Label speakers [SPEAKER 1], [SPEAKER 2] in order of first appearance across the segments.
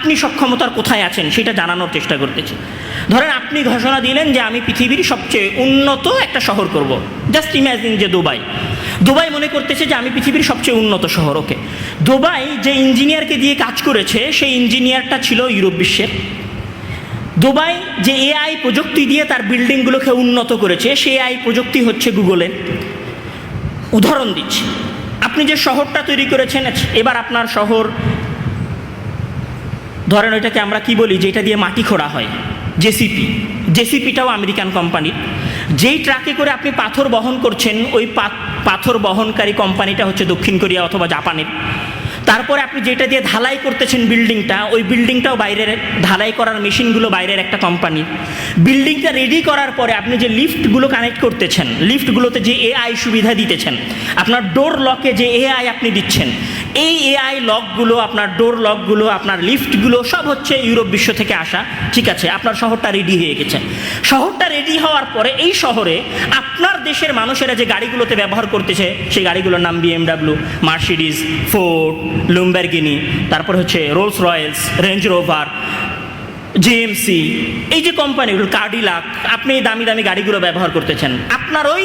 [SPEAKER 1] আপনি সক্ষমতার কোথায় আছেন সেটা জানানোর চেষ্টা করতেছি। ধরেন আপনি ঘোষণা দিলেন যে আমি পৃথিবীর সবচেয়ে উন্নত একটা শহর করব। জাস্ট ইম্যাজিন যে দুবাই মনে করতেছে যে আমি পৃথিবীর সবচেয়ে উন্নত শহর। ওকে, দুবাই যে ইঞ্জিনিয়ারকে দিয়ে কাজ করেছে সেই ইঞ্জিনিয়ারটা ছিল ইউরোপ বিশ্বের। দুবাই যে এআই প্রযুক্তি দিয়ে তার বিল্ডিংগুলোকে উন্নত করেছে সেই এআই প্রযুক্তি হচ্ছে গুগলের। উদাহরণ দিচ্ছি, আপনি যে শহরটা তৈরি করেছেন, এবার আপনার শহর ধরেন ওইটাকে আমরা কি বলি, যেটা দিয়ে মাটি খোঁড়া হয়, জেসিপিটাও আমেরিকান কোম্পানির। যেই ট্রাকে করে আপনি পাথর বহন করছেন ওই পাথর বহনকারী কোম্পানিটা হচ্ছে দক্ষিণ কোরিয়া অথবা জাপানের। তারপরে আপনি যেটা দিয়ে ঢালাই করতেছেন বিল্ডিংটা, ওই বিল্ডিংটাও বাইরের, ঢালাই করার মেশিনগুলো বাইরের একটা কোম্পানি। বিল্ডিংটা রেডি করার পরে আপনি যে লিফটগুলো কানেক্ট করতেছেন, লিফটগুলোতে যে এআই সুবিধা দিতেছেন, আপনার ডোর লকে যে এআই আপনি দিচ্ছেন, এই এআই লকগুলো, আপনার ডোর লকগুলো, আপনার লিফটগুলো সব হচ্ছে ইউরোপ বিশ্ব থেকে আসা। ঠিক আছে, আপনার শহরটা রেডি হয়ে গেছে। শহরটা রেডি হওয়ার পরে এই শহরে আপনার দেশের মানুষেরা যে গাড়িগুলোতে ব্যবহার করতেছে সেই গাড়িগুলোর নাম বিএমডাব্লিউ, মার্সিডিজ, ফোর্ড, লুমবারগিনি, তারপর হচ্ছে Rolle's Royals, range rover, GMC, এই যে কোম্পানিগুলো, কার্ডিলাক, আপনি এই দামি দামি গাড়িগুলো ব্যবহার করতেছেন। আপনার ওই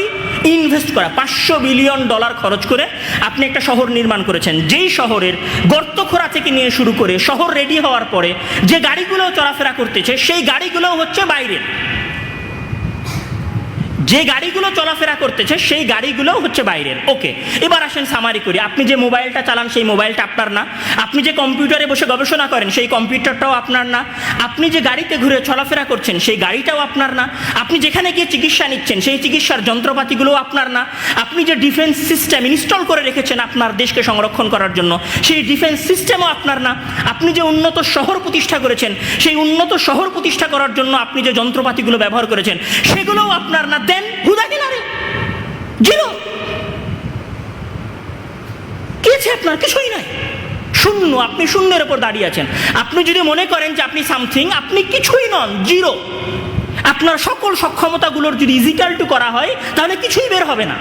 [SPEAKER 1] ইনভেস্ট করা $500 বিলিয়ন খরচ করে আপনি একটা শহর নির্মাণ করেছেন, যেই শহরের গর্ত খোঁড়া থেকে নিয়ে শুরু করে শহর রেডি হওয়ার পরে যে গাড়িগুলো চলাফেরা করতেছে সেই গাড়িগুলো হচ্ছে বাইরের। যে গাড়িগুলো চলাফেরা করতেছে সেই গাড়িগুলোও হচ্ছে বাইরের। ওকে, এবার আসেন সামারি করি। আপনি যে মোবাইলটা চালান সেই মোবাইলটা আপনার না। আপনি যে কম্পিউটারে বসে গবেষণা করেন সেই কম্পিউটারটাও আপনার না। আপনি যে গাড়িতে ঘুরে চলাফেরা করছেন সেই গাড়িটাও আপনার না। আপনি যেখানে গিয়ে চিকিৎসা নিচ্ছেন সেই চিকিৎসার যন্ত্রপাতিগুলোও আপনার না। আপনি যে ডিফেন্স সিস্টেম ইনস্টল করে রেখেছেন আপনার দেশকে সংরক্ষণ করার জন্য সেই ডিফেন্স সিস্টেমও আপনার না। আপনি যে উন্নত শহর প্রতিষ্ঠা করেছেন সেই উন্নত শহর প্রতিষ্ঠা করার জন্য আপনি যে যন্ত্রপাতিগুলো ব্যবহার করেছেন সেগুলোও আপনার না। জিরো। কি আছে আপনার? কিছুই নাই, শূন্য। আপনি শূন্যের উপর দাঁড়িয়ে আছেন। আপনি যদি মনে করেন যে আপনি সামথিং, আপনি কিছুই নন, জিরো। আপনার সকল সক্ষমতাগুলোর যদি ইজিক্যাল টু করা হয় তাহলে কিছুই বের হবে না।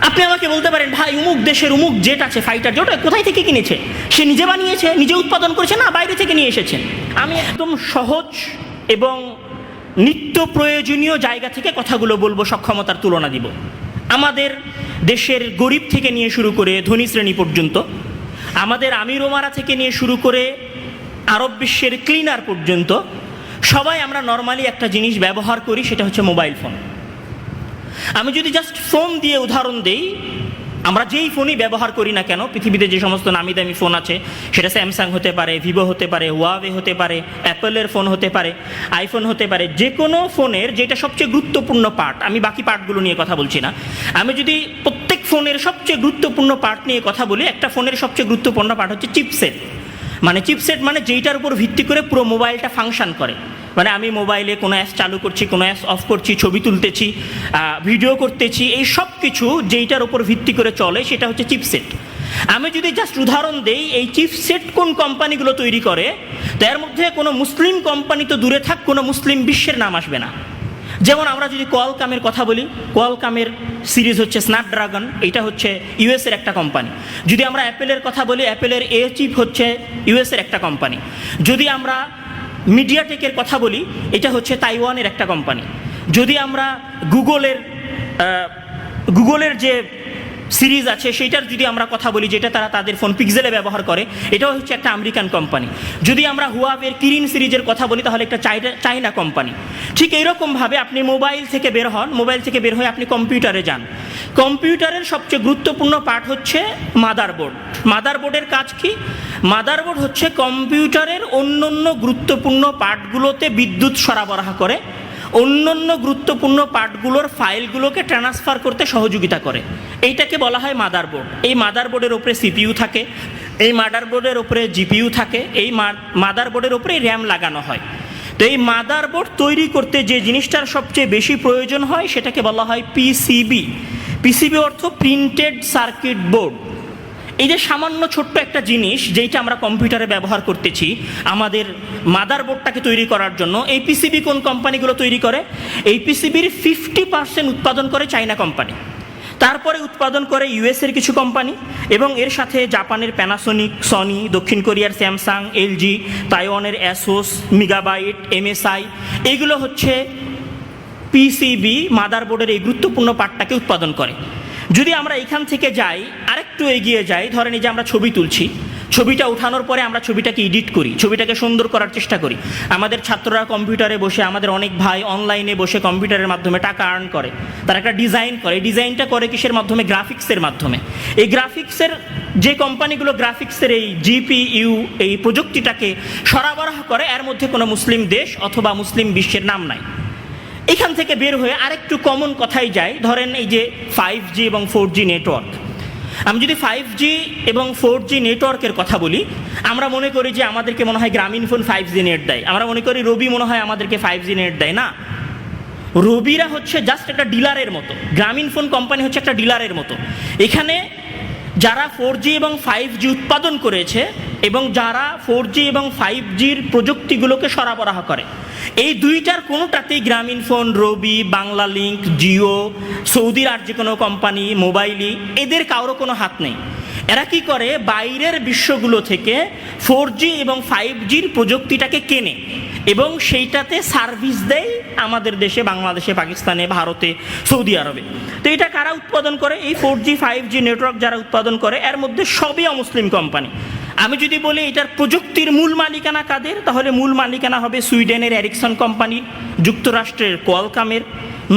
[SPEAKER 1] আপনি আমাকে বলতে পারেন, ভাই উমুক দেশের উমুক জেট আছে, ফাইটার জেট, কোথায় থেকে কিনেছে? সে নিজে বানিয়েছে, নিজে উৎপাদন করেছে, না বাইরে থেকে নিয়ে এসেছেন? আমি একদম সহজ এবং নিত্য প্রয়োজনীয় জায়গা থেকে কথাগুলো বলবো, সক্ষমতার তুলনা দিব। আমাদের দেশের গরিব থেকে নিয়ে শুরু করে ধনী শ্রেণী পর্যন্ত, আমাদের আমির ওমারা থেকে নিয়ে শুরু করে আরব বিশ্বের ক্লিনার পর্যন্ত সবাই আমরা নর্মালি একটা জিনিস ব্যবহার করি, সেটা হচ্ছে মোবাইল ফোন। আমি যদি জাস্ট ফোন দিয়ে উদাহরণ দেই, আমরা যেই ফোনই ব্যবহার করি না কেন, পৃথিবীতে যে সমস্ত নামি দামি ফোন আছে, সেটা স্যামসাং হতে পারে, ভিভো হতে পারে, হুয়াওয়ে হতে পারে, অ্যাপেলের ফোন হতে পারে, আইফোন হতে পারে, যে কোনো ফোনের যেটা সবচেয়ে গুরুত্বপূর্ণ পার্ট, আমি বাকি পার্টগুলো নিয়ে কথা বলছি না, আমি যদি প্রত্যেক ফোনের সবচেয়ে গুরুত্বপূর্ণ পার্ট নিয়ে কথা বলি, একটা ফোনের সবচেয়ে গুরুত্বপূর্ণ পার্ট হচ্ছে চিপসেট। চিপসেট মানে যেইটার উপর ভিত্তি করে পুরো মোবাইলটা ফাংশন করে। আমি মোবাইলে কোনো অ্যাপ চালু করছি, কোনো অ্যাপ অফ করছি, ছবি তুলতেছি, ভিডিও করতেছি, এই সব কিছু যেইটার উপর ভিত্তি করে চলে সেটা হচ্ছে চিপসেট। আমি যদি জাস্ট উদাহরণ দেই, এই চিপসেট কোন কোম্পানিগুলো তৈরি করে, তার মধ্যে কোনো মুসলিম কোম্পানি তো দূরে থাক, কোনো মুসলিম বিশ্বের নাম আসবে না। যেমন আমরা যদি কোয়ালকামের কথা বলি, কোয়ালকামের সিরিজ হচ্ছে স্ন্যাপড্রাগন, এটা হচ্ছে ইউএসের একটা কোম্পানি। যদি আমরা অ্যাপেলের কথা বলি, অ্যাপেলের এ চিপ হচ্ছে ইউএসের একটা কোম্পানি। যদি আমরা মিডিয়াটেকের কথা বলি, এটা হচ্ছে তাইওয়ানের একটা কোম্পানি। যদি আমরা গুগলের যে সিরিজ আছে সেইটার যদি আমরা কথা বলি, যেটা তারা তাদের ফোন পিক্সেলে ব্যবহার করে, এটাও হচ্ছে একটা আমেরিকান কোম্পানি। যদি আমরা হুয়াওয়ের কিরিন সিরিজের কথা বলি তাহলে একটা চাইনা কোম্পানি। ঠিক এইরকমভাবে আপনি মোবাইল থেকে বের হন, মোবাইল থেকে বের হয়ে আপনি কম্পিউটারে যান। কম্পিউটারের সবচেয়ে গুরুত্বপূর্ণ পার্ট হচ্ছে মাদারবোর্ড। মাদারবোর্ডের কাজ কি? মাদারবোর্ড হচ্ছে কম্পিউটারের অন্যান্য গুরুত্বপূর্ণ পার্টগুলোতে বিদ্যুৎ সরবরাহ করে, অন্যান্য গুরুত্বপূর্ণ পার্টগুলোর ফাইলগুলোকে ট্রান্সফার করতে সহযোগিতা করে। এইটাকে বলা হয় মাদারবোর্ড। এই মাদারবোর্ডের উপরে সিপিইউ থাকে, এই মাদারবোর্ডের উপরে জিপিইউ থাকে, এই মাদারবোর্ডের উপরে র্যাম লাগানো হয়। তো এই মাদারবোর্ড তৈরি করতে যে জিনিসটার সবচেয়ে বেশি প্রয়োজন হয় সেটাকে বলা হয় পিসিবি। পিসিবি অর্থ প্রিন্টেড সার্কিট বোর্ড। এই যে সামান্য ছোট্ট একটা জিনিস যেইটা আমরা কম্পিউটারে ব্যবহার করতেছি আমাদের মাদারবোর্ডটাকে তৈরি করার জন্য, এই পিসিবি কোন কোম্পানিগুলো তৈরি করে? এই পিসিবির 50% উৎপাদন করে চাইনা কোম্পানি। তারপরে উৎপাদন করে ইউএসের কিছু কোম্পানি, এবং এর সাথে জাপানের প্যানাসোনিক, সনি, দক্ষিণ কোরিয়ার স্যামসাং, এলজি, তাইওয়ানের অ্যাসোস, মিগাবাইট, এমএসআই, এইগুলো হচ্ছে পিসিবি মাদারবোর্ডের এই গুরুত্বপূর্ণ পার্টটাকে উৎপাদন করে। যদি আমরা এখান থেকে যাই, আরেকটু এগিয়ে যাই, ধরেন এই যে আমরা ছবি তুলছি, ছবিটা উঠানোর পরে আমরা ছবিটাকে এডিট করি, ছবিটাকে সুন্দর করার চেষ্টা করি। আমাদের ছাত্ররা কম্পিউটারে বসে, আমাদের অনেক ভাই অনলাইনে বসে কম্পিউটারের মাধ্যমে টাকা আর্ন করে, তারা একটা ডিজাইন করে। এই ডিজাইনটা করে কিসের মাধ্যমে? গ্রাফিক্সের মাধ্যমে। এই গ্রাফিক্সের যে কোম্পানিগুলো গ্রাফিক্সের এই জিপিইউ এই প্রযুক্তিটাকে সরবরাহ করে, এর মধ্যে কোনো মুসলিম দেশ অথবা মুসলিম বিশ্বের নাম নাই। এখান থেকে বের হয়ে আরেকটু কমন কথাই যায়, ধরেন এই যে 5G এবং 4G নেটওয়ার্ক। আমি যদি 5G এবং 4G নেটওয়ার্কের কথা বলি, আমরা মনে করি যে আমাদেরকে মনে হয় গ্রামীণ ফোন 5G নেট দেয়, আমরা মনে করি রবি মনে হয় আমাদেরকে 5G নেট দেয়। না, রবিরা হচ্ছে জাস্ট একটা ডিলারের মতো, গ্রামীণ ফোন কোম্পানি হচ্ছে একটা ডিলারের মতো। এখানে যারা 4G এবং 5G উৎপাদন করেছে এবং যারা 4G এবং 5Gর প্রযুক্তিগুলোকে সরবরাহ করে, এই দুইটার কোনোটাতেই গ্রামীণ ফোন, রবি, বাংলা লিঙ্ক, জিও, সৌদির আর যে কোনো কোম্পানি, মোবাইলি, এদের কারো কোনো হাত নেই। এরা কি করে? বাইরের বিশ্বগুলো থেকে 4G এবং 5Gর প্রযুক্তিটাকে কেনে এবং সেইটাতে সার্ভিস দেয় আমাদের দেশে, বাংলাদেশে, পাকিস্তানে, ভারতে, সৌদি আরবে। তো এটা কারা উৎপাদন করে? এই 4G 5G নেটওয়ার্ক যারা উৎপাদন করে, এর মধ্যে সবই অমুসলিম কোম্পানি। আমি যদি বলি এটার প্রযুক্তির মূল মালিকানা কাদের, তাহলে মূল মালিকানা হবে সুইডেনের এরিকসন কোম্পানি, যুক্তরাষ্ট্রের কোয়ালকমের,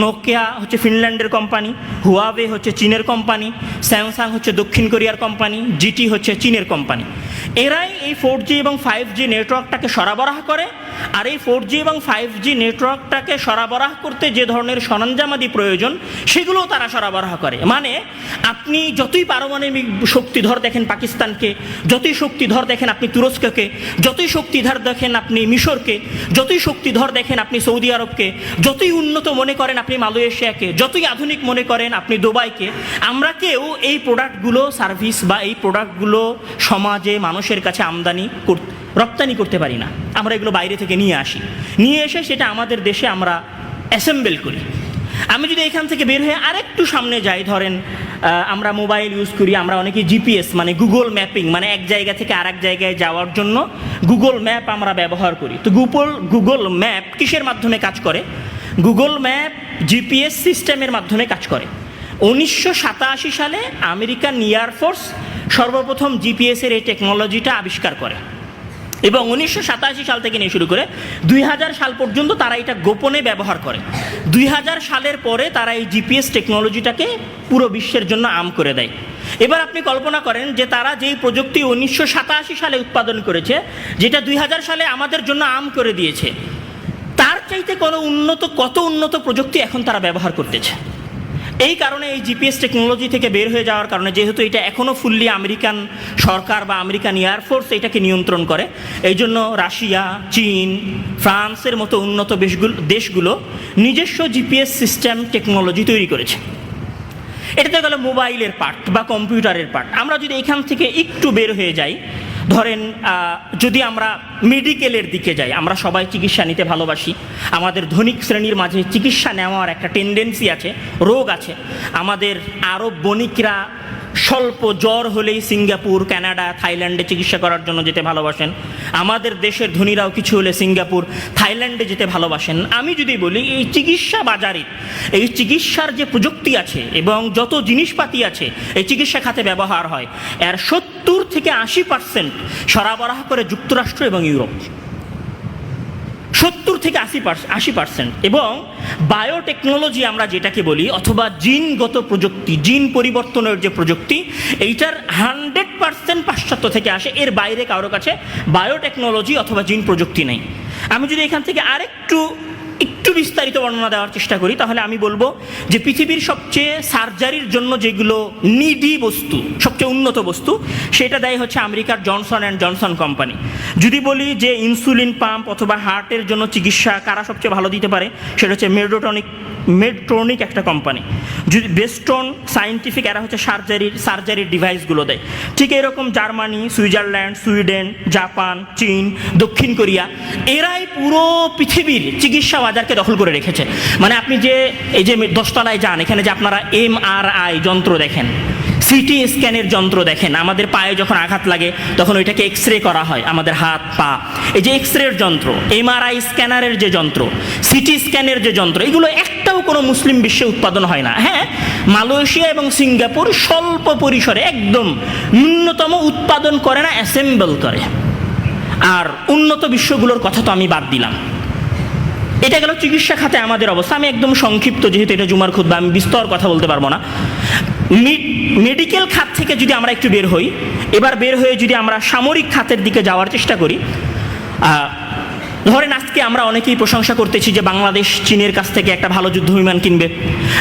[SPEAKER 1] নোকিয়া হচ্ছে ফিনল্যান্ডের কোম্পানি, হুয়াওয়ে হচ্ছে চীনের কোম্পানি, স্যামসাং হচ্ছে দক্ষিণ কোরিয়ার কোম্পানি, জিটি হচ্ছে চীনের কোম্পানি। এরাই এই 4G এবং 5G নেটওয়ার্কটাকে সরবরাহ করে। আর এই 4G এবং 5G নেটওয়ার্কটাকে সরবরাহ করতে যে ধরনের সরঞ্জামাদি প্রয়োজন, সেগুলোও তারা সরবরাহ করে। মানে আপনি যতই পারমাণবিক শক্তিধর দেখেন পাকিস্তানকে, যতই শক্তিধর দেখেন আপনি তুরস্ককে, যতই শক্তিধর দেখেন আপনি মিশরকে, যতই শক্তিধর দেখেন আপনি সৌদি আরবকে, যতই উন্নত মনে করেন আপনি মালয়েশিয়াকে, যতই আধুনিক মনে করেন আপনি দুবাইকে, আমরা কেউ এই প্রোডাক্টগুলো সার্ভিস বা এই প্রোডাক্টগুলো সমাজে মানুষের কাছে রপ্তানি করতে পারি না। আমরা এগুলো বাইরে থেকে নিয়ে আসি, নিয়ে এসে সেটা আমাদের দেশে আমরা অ্যাসেম্বল করি। আমি যদি এখান থেকে বের হয়ে আরেকটু সামনে যাই, ধরেন আমরা মোবাইল ইউজ করি, আমরা অনেকে জিপিএস মানে গুগল ম্যাপিং, মানে এক জায়গা থেকে আরেক জায়গায় যাওয়ার জন্য গুগল ম্যাপ আমরা ব্যবহার করি। তো গুগল ম্যাপ কিসের মাধ্যমে কাজ করে? গুগল ম্যাপ জিপিএস সিস্টেমের মাধ্যমে কাজ করে। 1987 সালে আমেরিকান এয়ারফোর্স সর্বপ্রথম জিপিএসের এই টেকনোলজিটা আবিষ্কার করে এবং 1987 সাল থেকে নিয়ে শুরু করে 2000 সাল পর্যন্ত তারা এটা গোপনে ব্যবহার করে। 2000 সালের পরে তারা এই জিপিএস টেকনোলজিটাকে পুরো বিশ্বের জন্য আম করে দেয়। এবার আপনি কল্পনা করেন যে তারা যেই প্রযুক্তি 1987 সালে উৎপাদন করেছে, যেটা 2000 সালে আমাদের জন্য আম করে দিয়েছে, তার চাইতে কত উন্নত প্রযুক্তি এখন তারা ব্যবহার করতেছে। এই কারণে এই জিপিএস টেকনোলজি থেকে বের হয়ে যাওয়ার কারণে, যেহেতু এটা এখনও ফুললি আমেরিকান সরকার বা আমেরিকান এয়ারফোর্স এটাকে নিয়ন্ত্রণ করে, এই জন্য রাশিয়া, চীন, ফ্রান্সের মতো উন্নত দেশগুলো নিজস্ব জিপিএস সিস্টেম টেকনোলজি তৈরি করেছে। এটাতে গেল মোবাইলের পার্ট বা কম্পিউটারের পার্ট। আমরা যদি এখান থেকে একটু বের হয়ে যাই, ধরেন যদি আমরা মেডিকেলের দিকে যাই, আমরা সবাই চিকিৎসা নিতে ভালোবাসি। আমাদের ধনিক শ্রেণীর মাঝে চিকিৎসা নেওয়ার একটা টেন্ডেন্সি আছে, রোগ আছে। আমাদের আরব বণিকরা স্বল্প জ্বর হলেই সিঙ্গাপুর, কানাডা, থাইল্যান্ডে চিকিৎসা করার জন্য যেতে ভালোবাসেন। আমাদের দেশের ধনীরাও কিছু হলে সিঙ্গাপুর, থাইল্যান্ডে যেতে ভালোবাসেন। আমি যদি বলি এই চিকিৎসা বাজারে, এই চিকিৎসার যে প্রযুক্তি আছে এবং যত জিনিসপাতি আছে এই চিকিৎসা খাতে ব্যবহার হয়, এর 70 থেকে 80% সরবরাহ করে যুক্তরাষ্ট্র এবং ইউরোপ। 70 থেকে 80%। এবং বায়োটেকনোলজি আমরা যেটাকে বলি, অথবা জিনগত প্রযুক্তি, জিন পরিবর্তনের যে প্রযুক্তি, এইটার 100% পাশ্চাত্য থেকে আসে। এর বাইরে কারো কাছে বায়োটেকনোলজি অথবা জিন প্রযুক্তি নেই। আমি যদি এখান থেকে আরেকটু বিস্তারিত বর্ণনা দেওয়ার চেষ্টা করি, তাহলে আমি বলবো যে পৃথিবীর সবচেয়ে সার্জারির জন্য যেগুলো নিডি বস্তু, সবচেয়ে উন্নত বস্তু, সেটা দেয় হচ্ছে আমেরিকার জনসন অ্যান্ড জনসন কোম্পানি। যদি বলি যে ইনসুলিন পাম্প অথবা হার্টের জন্য চিকিৎসা কারা সবচেয়ে ভালো দিতে পারে, সেটা হচ্ছে মেডট্রনিক একটা কোম্পানি। যদি বেস্ট অন সায়েন্টিফিক, এরা হচ্ছে সার্জারির ডিভাইসগুলো দেয়। ঠিক এরকম জার্মানি, সুইজারল্যান্ড, সুইডেন, জাপান, চীন, দক্ষিণ কোরিয়া, এরাই পুরো পৃথিবীর চিকিৎসা বাজারকে দখল করে রেখেছে। মানে আপনি যে এই যে 10 তলায় যান, এখানে যে আপনারা MRI যন্ত্র দেখেন, সিটি স্ক্যানের যন্ত্র দেখেন, আমাদের পায়ে যখন আঘাত লাগে তখন ওইটাকে এক্সরে করা হয়, আমাদের হাত পা, এই যে এক্সরের যন্ত্র, MRI স্ক্যানারের যে যন্ত্র, সিটি স্ক্যানের যে যন্ত্র, এগুলো একটাও কোনো মুসলিম বিশ্বে উৎপাদন হয় না। হ্যাঁ, মালয়েশিয়া এবং সিঙ্গাপুর স্বল্প পরিসরে একদম ন্যূনতম উৎপাদন করে না, অ্যাসেম্বল করে। আর উন্নত বিশ্বগুলোর কথা তো আমি বাদ দিলাম। এটা গেল চিকিৎসা খাতে আমাদের অবস্থা। আমি একদম সংক্ষিপ্ত, যেহেতু এটা জুমার খুতবা, আমি বিস্তর কথা বলতে পারবো না। মেডিকেল খাত থেকে যদি আমরা একটু বের হই, এবার বের হয়ে যদি আমরা সামরিক খাতের দিকে যাওয়ার চেষ্টা করি, ধরেন আজকে আমরা অনেকেই প্রশংসা করতেছি যে বাংলাদেশ চীনের কাছ থেকে একটা ভালো যুদ্ধ বিমান কিনবে।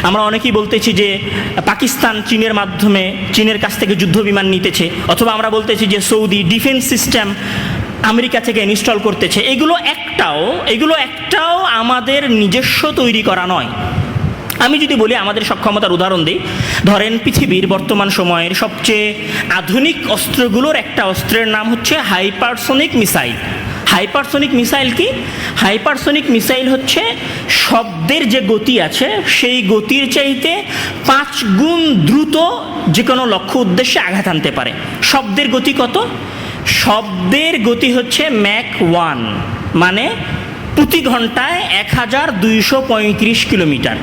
[SPEAKER 1] আমরা অনেকেই বলতেছি যে পাকিস্তান চীনের মাধ্যমে চীনের কাছ থেকে যুদ্ধ বিমান নিতেছে, অথবা আমরা বলতেছি যে সৌদি ডিফেন্স সিস্টেম আমেরিকা থেকে ইনস্টল করতেছে। এগুলো একটাও আমাদের নিজস্ব তৈরি করা নয়। আমি যদি বলি আমাদের সক্ষমতার উদাহরণ দিই, ধরেন পৃথিবীর বর্তমান সময়ের সবচেয়ে আধুনিক অস্ত্রগুলোর একটা অস্ত্রের নাম হচ্ছে হাইপারসোনিক মিসাইল। হাইপারসোনিক মিসাইল কি? হাইপারসোনিক মিসাইল হচ্ছে শব্দের যে গতি আছে সেই গতির চাইতে 5 গুণ দ্রুত যে কোনো লক্ষ্য উদ্দেশ্যে আঘাত আনতে পারে। শব্দের গতি কত? শব্দের গতি হচ্ছে ম্যাক 1, মানে প্রতি ঘন্টায় 1235 কিলোমিটার।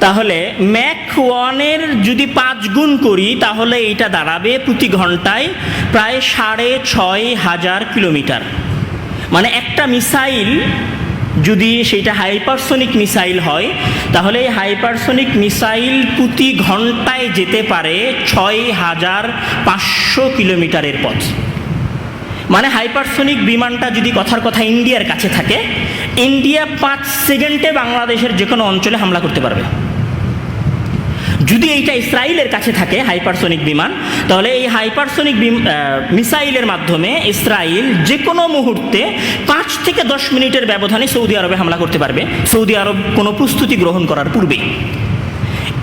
[SPEAKER 1] তাহলে ম্যাক 1-এর যদি 5 গুণ করি তাহলে এটা দাঁড়াবে প্রতি ঘন্টায় প্রায় 6500 কিলোমিটার। মানে একটা মিসাইল যদি সেটা হাইপারসোনিক মিসাইল হয়, তাহলে এই হাইপারসোনিক মিসাইল প্রতি ঘন্টায় যেতে পারে 6500 কিলোমিটারের পথ। মানে হাইপারসোনিক বিমানটা যদি কথার কথা ইন্ডিয়ার কাছে থাকে, ইন্ডিয়া 5 সেকেন্ডে বাংলাদেশের যে কোনো অঞ্চলে হামলা করতে পারবে। যদি এইটা ইসরায়েলের কাছে থাকে হাইপারসোনিক বিমান, তাহলে এই হাইপারসোনিক মিসাইলের মাধ্যমে ইসরায়েল যে কোনো মুহূর্তে 5 থেকে 10 মিনিটের ব্যবধানে সৌদি আরবে হামলা করতে পারবে, সৌদি আরব কোনো প্রস্তুতি গ্রহণ করার পূর্বেই।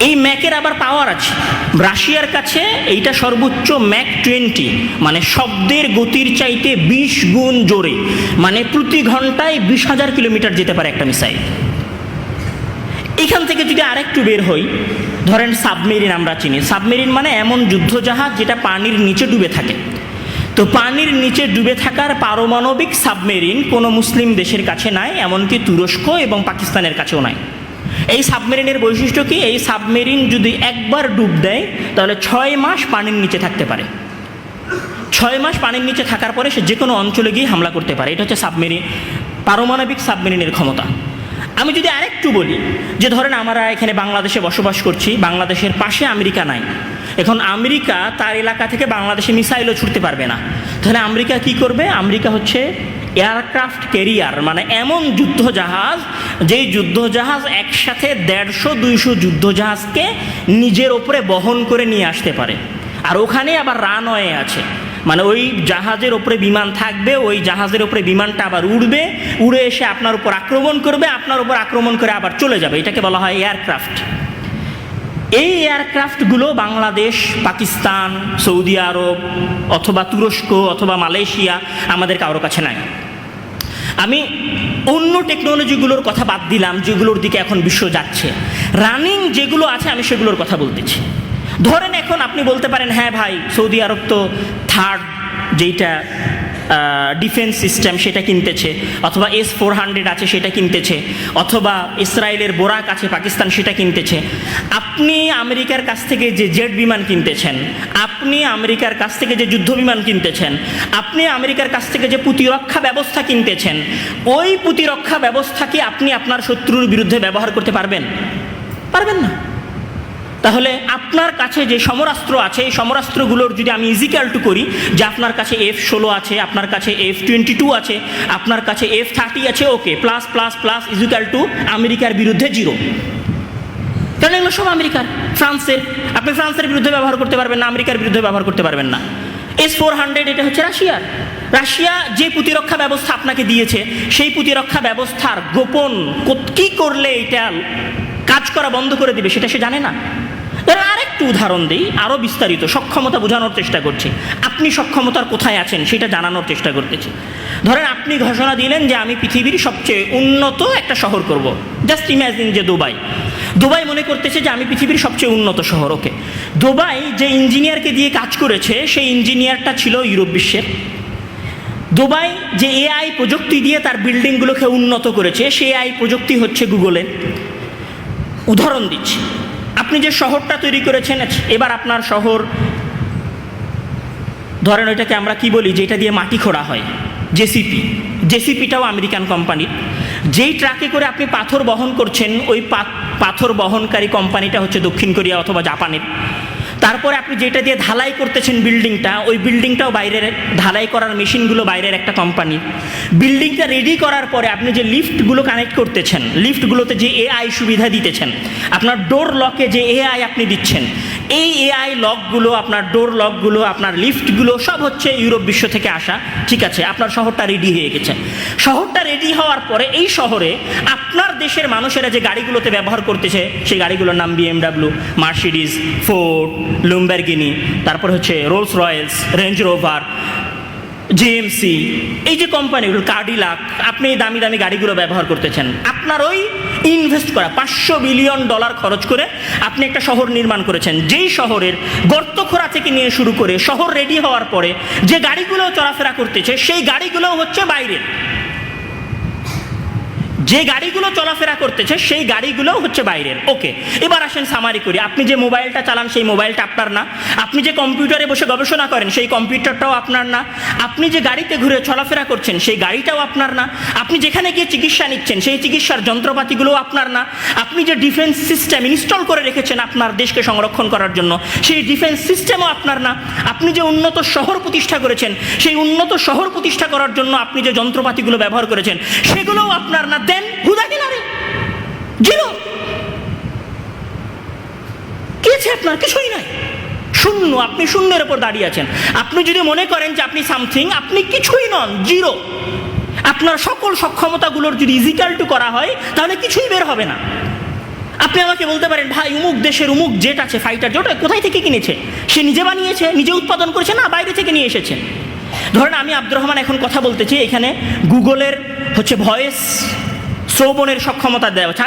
[SPEAKER 1] এই ম্যাকের আবার পাওয়ার আছে। রাশিয়ার কাছে এইটা সর্বোচ্চ ম্যাক 20, মানে শব্দের গতির চাইতে 20 গুণ জোরে, মানে প্রতি ঘন্টায় 20,000 কিলোমিটার যেতে পারে একটা মিসাইল। এখান থেকে যদি আরেকটু বের হই, ধরেন সাবমেরিন আমরা চিনি। সাবমেরিন মানে এমন যুদ্ধজাহাজ যেটা পানির নিচে ডুবে থাকে। তো পানির নিচে ডুবে থাকার পারমাণবিক সাবমেরিন কোনো মুসলিম দেশের কাছে নাই, এমনকি তুরস্ক এবং পাকিস্তানের কাছেও নাই। এই সাবমেরিনের বৈশিষ্ট্য কি? এই সাবমেরিন যদি একবার ডুব দেয় তাহলে 6 মাস পানির নিচে থাকতে পারে। 6 মাস পানির নিচে থাকার পরে সে যে কোনো অঞ্চলে গিয়ে হামলা করতে পারে। এটা হচ্ছে সাবমেরিন, পারমাণবিক সাবমেরিনের ক্ষমতা। আমি যদি আরেকটু বলি যে ধরেন আমরা এখানে বাংলাদেশে বসবাস করছি, বাংলাদেশের পাশে আমেরিকা নাই। এখন আমেরিকা তার এলাকা থেকে বাংলাদেশে মিসাইলও ছুটতে পারবে না। তাহলে আমেরিকা কি করবে? আমেরিকা হচ্ছে এয়ারক্রাফট ক্যারিয়ার, মানে এমন যুদ্ধজাহাজ যেই যুদ্ধজাহাজ একসাথে 150-200 যুদ্ধজাহাজকে নিজের ওপরে বহন করে নিয়ে আসতে পারে। আর ওখানে আবার রানওয়ে আছে, মানে ওই জাহাজের ওপরে বিমান থাকবে, ওই জাহাজের ওপরে বিমানটা আবার উড়বে, উড়ে এসে আপনার উপর আক্রমণ করবে, আপনার উপর আক্রমণ করে আবার চলে যাবে। এটাকে বলা হয় এয়ারক্রাফট। এই এয়ারক্রাফটগুলো বাংলাদেশ, পাকিস্তান, সৌদি আরব অথবা তুরস্ক অথবা মালয়েশিয়া আমাদের কারোর কাছে নাই। আমি অন্য টেকনোলজিগুলোর কথা বাদ দিলাম যেগুলোর দিকে এখন বিশ্ব যাচ্ছে, রানিং যেগুলো আছে আমি সেগুলোর কথা বলতেছি। ধরেন এখন আপনি বলতে পারেন, হ্যাঁ ভাই সৌদি আরব তো থার্ড যেইটা ডিফেন্স সিস্টেম সেটা কিনতেছে, অথবা S-400 আছে সেটা কিনতেছে, অথবা ইসরায়েলের বোরাক আছে পাকিস্তান সেটা কিনতেছে। আপনি আমেরিকার কাছ থেকে যে জেট বিমান কিনতেছেন, আপনি আমেরিকার কাছ থেকে যে যুদ্ধ বিমান কিনতেছেন, আপনি আমেরিকার কাছ থেকে যে প্রতিরক্ষা ব্যবস্থা কিনতেছেন, ওই প্রতিরক্ষা ব্যবস্থা কি আপনি আপনার শত্রুর বিরুদ্ধে ব্যবহার করতে পারবেন? পারবেন না। তাহলে আপনার কাছে যে সমরাস্ত্র আছে, এই সমরাস্ত্রগুলোর যদি আমি ইজিক্যাল টু করি যে আপনার কাছে F-16 আছে, আপনার কাছে F-22 আছে, আপনার কাছে F-30 আছে, okay, plus plus plus is equal to আমেরিকার বিরুদ্ধে 0। কারণ এগুলো সব আমেরিকার, ফ্রান্সের। আপনি ফ্রান্সের বিরুদ্ধে ব্যবহার করতে পারবেন না, আমেরিকার বিরুদ্ধে ব্যবহার করতে পারবেন না। S-400 এটা হচ্ছে রাশিয়ার। রাশিয়া যে প্রতিরক্ষা ব্যবস্থা আপনাকে দিয়েছে, সেই প্রতিরক্ষা ব্যবস্থার গোপন কী করলে এটা কাজ করা বন্ধ করে দিবে সেটা সে জানে না। এর আরেকটু উদাহরণ দিই, আরও বিস্তারিত সক্ষমতা বোঝানোর চেষ্টা করছি, আপনি সক্ষমতার কোথায় আছেন সেটা জানানোর চেষ্টা করতেছি। ধরেন আপনি ঘোষণা দিলেন যে আমি পৃথিবীর সবচেয়ে উন্নত একটা শহর করব। জাস্ট ইম্যাজিন যে দুবাই মনে করতেছে যে আমি পৃথিবীর সবচেয়ে উন্নত শহর। ওকে, দুবাই যে ইঞ্জিনিয়ারকে দিয়ে কাজ করেছে সেই ইঞ্জিনিয়ারটা ছিল ইউরোপ বিশ্বের। দুবাই যে এআই প্রযুক্তি দিয়ে তার বিল্ডিংগুলোকে উন্নত করেছে সেই এআই প্রযুক্তি হচ্ছে গুগলের। উদাহরণ দিচ্ছি, আপনি যে শহরটা তৈরি করেছেন, এবার আপনার শহর ধরেন ওইটাকে আমরা কি বলি, যেটা দিয়ে মাটি খোঁড়া হয়, জেসিপিটাও আমেরিকান কোম্পানির। যেই ট্রাকে করে আপনি পাথর বহন করছেন ওই পাথর বহনকারী কোম্পানিটা হচ্ছে দক্ষিণ কোরিয়া অথবা জাপানের। তারপরে আপনি যেটা দিয়ে ঢালাই করতেছেন বিল্ডিংটা, ওই বিল্ডিংটাও বাইরের, ঢালাই করার মেশিনগুলো বাইরের একটা কোম্পানি। বিল্ডিংটা রেডি করার পরে আপনি যে লিফটগুলো কানেক্ট করতেছেন, লিফটগুলোতে যে এআই সুবিধা দিতেছেন, আপনার ডোর লকে যে এআই আপনি দিচ্ছেন, এই এআই লকগুলো, আপনার ডোর লকগুলো, আপনার লিফটগুলো সব হচ্ছে ইউরোপ বিশ্ব থেকে আসা। ঠিক আছে, আপনার শহরটা রেডি হয়ে গেছে। শহরটা রেডি হওয়ার পরে এই শহরে আপনার দেশের মানুষেরা যে গাড়িগুলোতে ব্যবহার করতেছে সেই গাড়িগুলোর নাম BMW, মার্সিডিজ, ফোর্ড, লুমবারগিনি, তারপর হচ্ছে Rolle's Royals, range rover, GMC, এই যে কোম্পানিগুলো, কার্ডিলাক, আপনি এই দামি দামি গাড়িগুলো ব্যবহার করতেছেন। আপনার ওই ইনভেস্ট করা $500 বিলিয়ন খরচ করে আপনি একটা শহর নির্মাণ করেছেন, যেই শহরের গর্ত খোঁড়া থেকে নিয়ে শুরু করে শহর রেডি হওয়ার পরে যে গাড়িগুলো চলাফেরা করতেছে সেই গাড়িগুলো হচ্ছে বাইরের। যে গাড়িগুলো চলাফেরা করতেছে সেই গাড়িগুলোও হচ্ছে বাইরের। ওকে, এবার আসেন সামারি করি। আপনি যে মোবাইলটা চালান সেই মোবাইলটা আপনার না। আপনি যে কম্পিউটারে বসে গবেষণা করেন সেই কম্পিউটারটাও আপনার না। আপনি যে গাড়িতে ঘুরে চলাফেরা করছেন সেই গাড়িটাও আপনার না। আপনি যেখানে গিয়ে চিকিৎসা নিচ্ছেন সেই চিকিৎসার যন্ত্রপাতিগুলোও আপনার না। আপনি যে ডিফেন্স সিস্টেম ইনস্টল করে রেখেছেন আপনার দেশকে সংরক্ষণ করার জন্য সেই ডিফেন্স সিস্টেমও আপনার না। আপনি যে উন্নত শহর প্রতিষ্ঠা করেছেন সেই উন্নত শহর প্রতিষ্ঠা করার জন্য আপনি যে যন্ত্রপাতিগুলো ব্যবহার করেছেন সেগুলোও আপনার না। আপনার কিছুই নাই, শূন্য। আপনি শূন্যের উপর দাঁড়িয়ে আছেন। আপনি যদি মনে করেন যে আপনি সামথিং, আপনি কিছুই নন, জিরো। আপনার সকল সক্ষমতাগুলোর যদি ইজিক্যাল টু করা হয় তাহলে কিছুই বের হবে না। আপনি আমাকে বলতে পারেন ভাই উমুক দেশের উমুক জেট আছে, ফাইটার জেট, কোথায় থেকে কিনেছে? সে নিজে বানিয়েছে, নিজে উৎপাদন করেছে, না বাইরে থেকে নিয়ে এসেছে? ধরেন আমি আব্দুর রহমান এখন কথা বলতেছি, এখানে গুগলের হচ্ছে ভয়েস শ্রবণের সক্ষমতা দেওয়া হচ্ছে।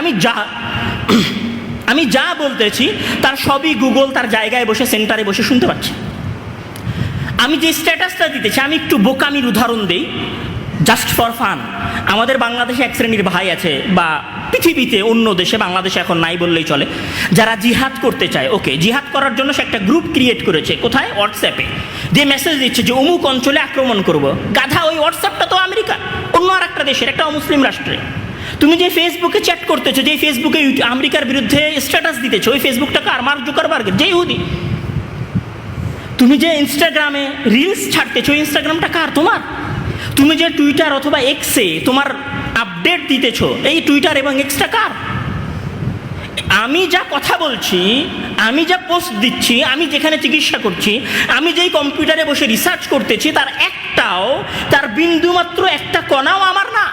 [SPEAKER 1] আমি যা বলতেছি তার সবই গুগল তার জায়গায় বসে, সেন্টারে বসে শুনতে পাচ্ছে। আমি যে স্ট্যাটাসটা দিতেছি, আমি একটু বোকামির উদাহরণ দিই জাস্ট ফর ফান। আমাদের বাংলাদেশে এক শ্রেণীর ভাই আছে, বা পৃথিবীতে অন্য দেশে, বাংলাদেশে এখন নাই বললেই চলে, যারা জিহাদ করতে চায়। ওকে, জিহাদ করার জন্য সে একটা গ্রুপ ক্রিয়েট করেছে। কোথায়? হোয়াটসঅ্যাপে। দিয়ে মেসেজ দিচ্ছে যে অমুক অঞ্চলে আক্রমণ করব। গাধা, ওই হোয়াটসঅ্যাপটা তো আমেরিকা, অন্য আর একটা দেশের, একটা অমুসলিম রাষ্ট্রে। তুমি যে ফেসবুকে চ্যাট করতেছো, যে ফেসবুকে আমেরিকার বিরুদ্ধে স্ট্যাটাস দিতেছো, ওই ফেসবুকটা কার? মার্ক জুকারবার্গের, যে ইহুদি। তুমি যে ইনস্টাগ্রামে রিলস ছাড়তেছো, ইনস্টাগ্রামটা কার? তোমার। তুমি যে টুইটার অথবা এক্সে তোমার আপডেট দিতেছো, এই টুইটার এবং এক্সটা কার? আমি যা কথা বলছি, আমি যা পোস্ট দিচ্ছি, আমি যেখানে চিকিৎসা করছি, আমি যেই কম্পিউটারে বসে রিসার্চ করতেছি, তার একটাও, তার বিন্দুমাত্র একটা কণাও আমার না।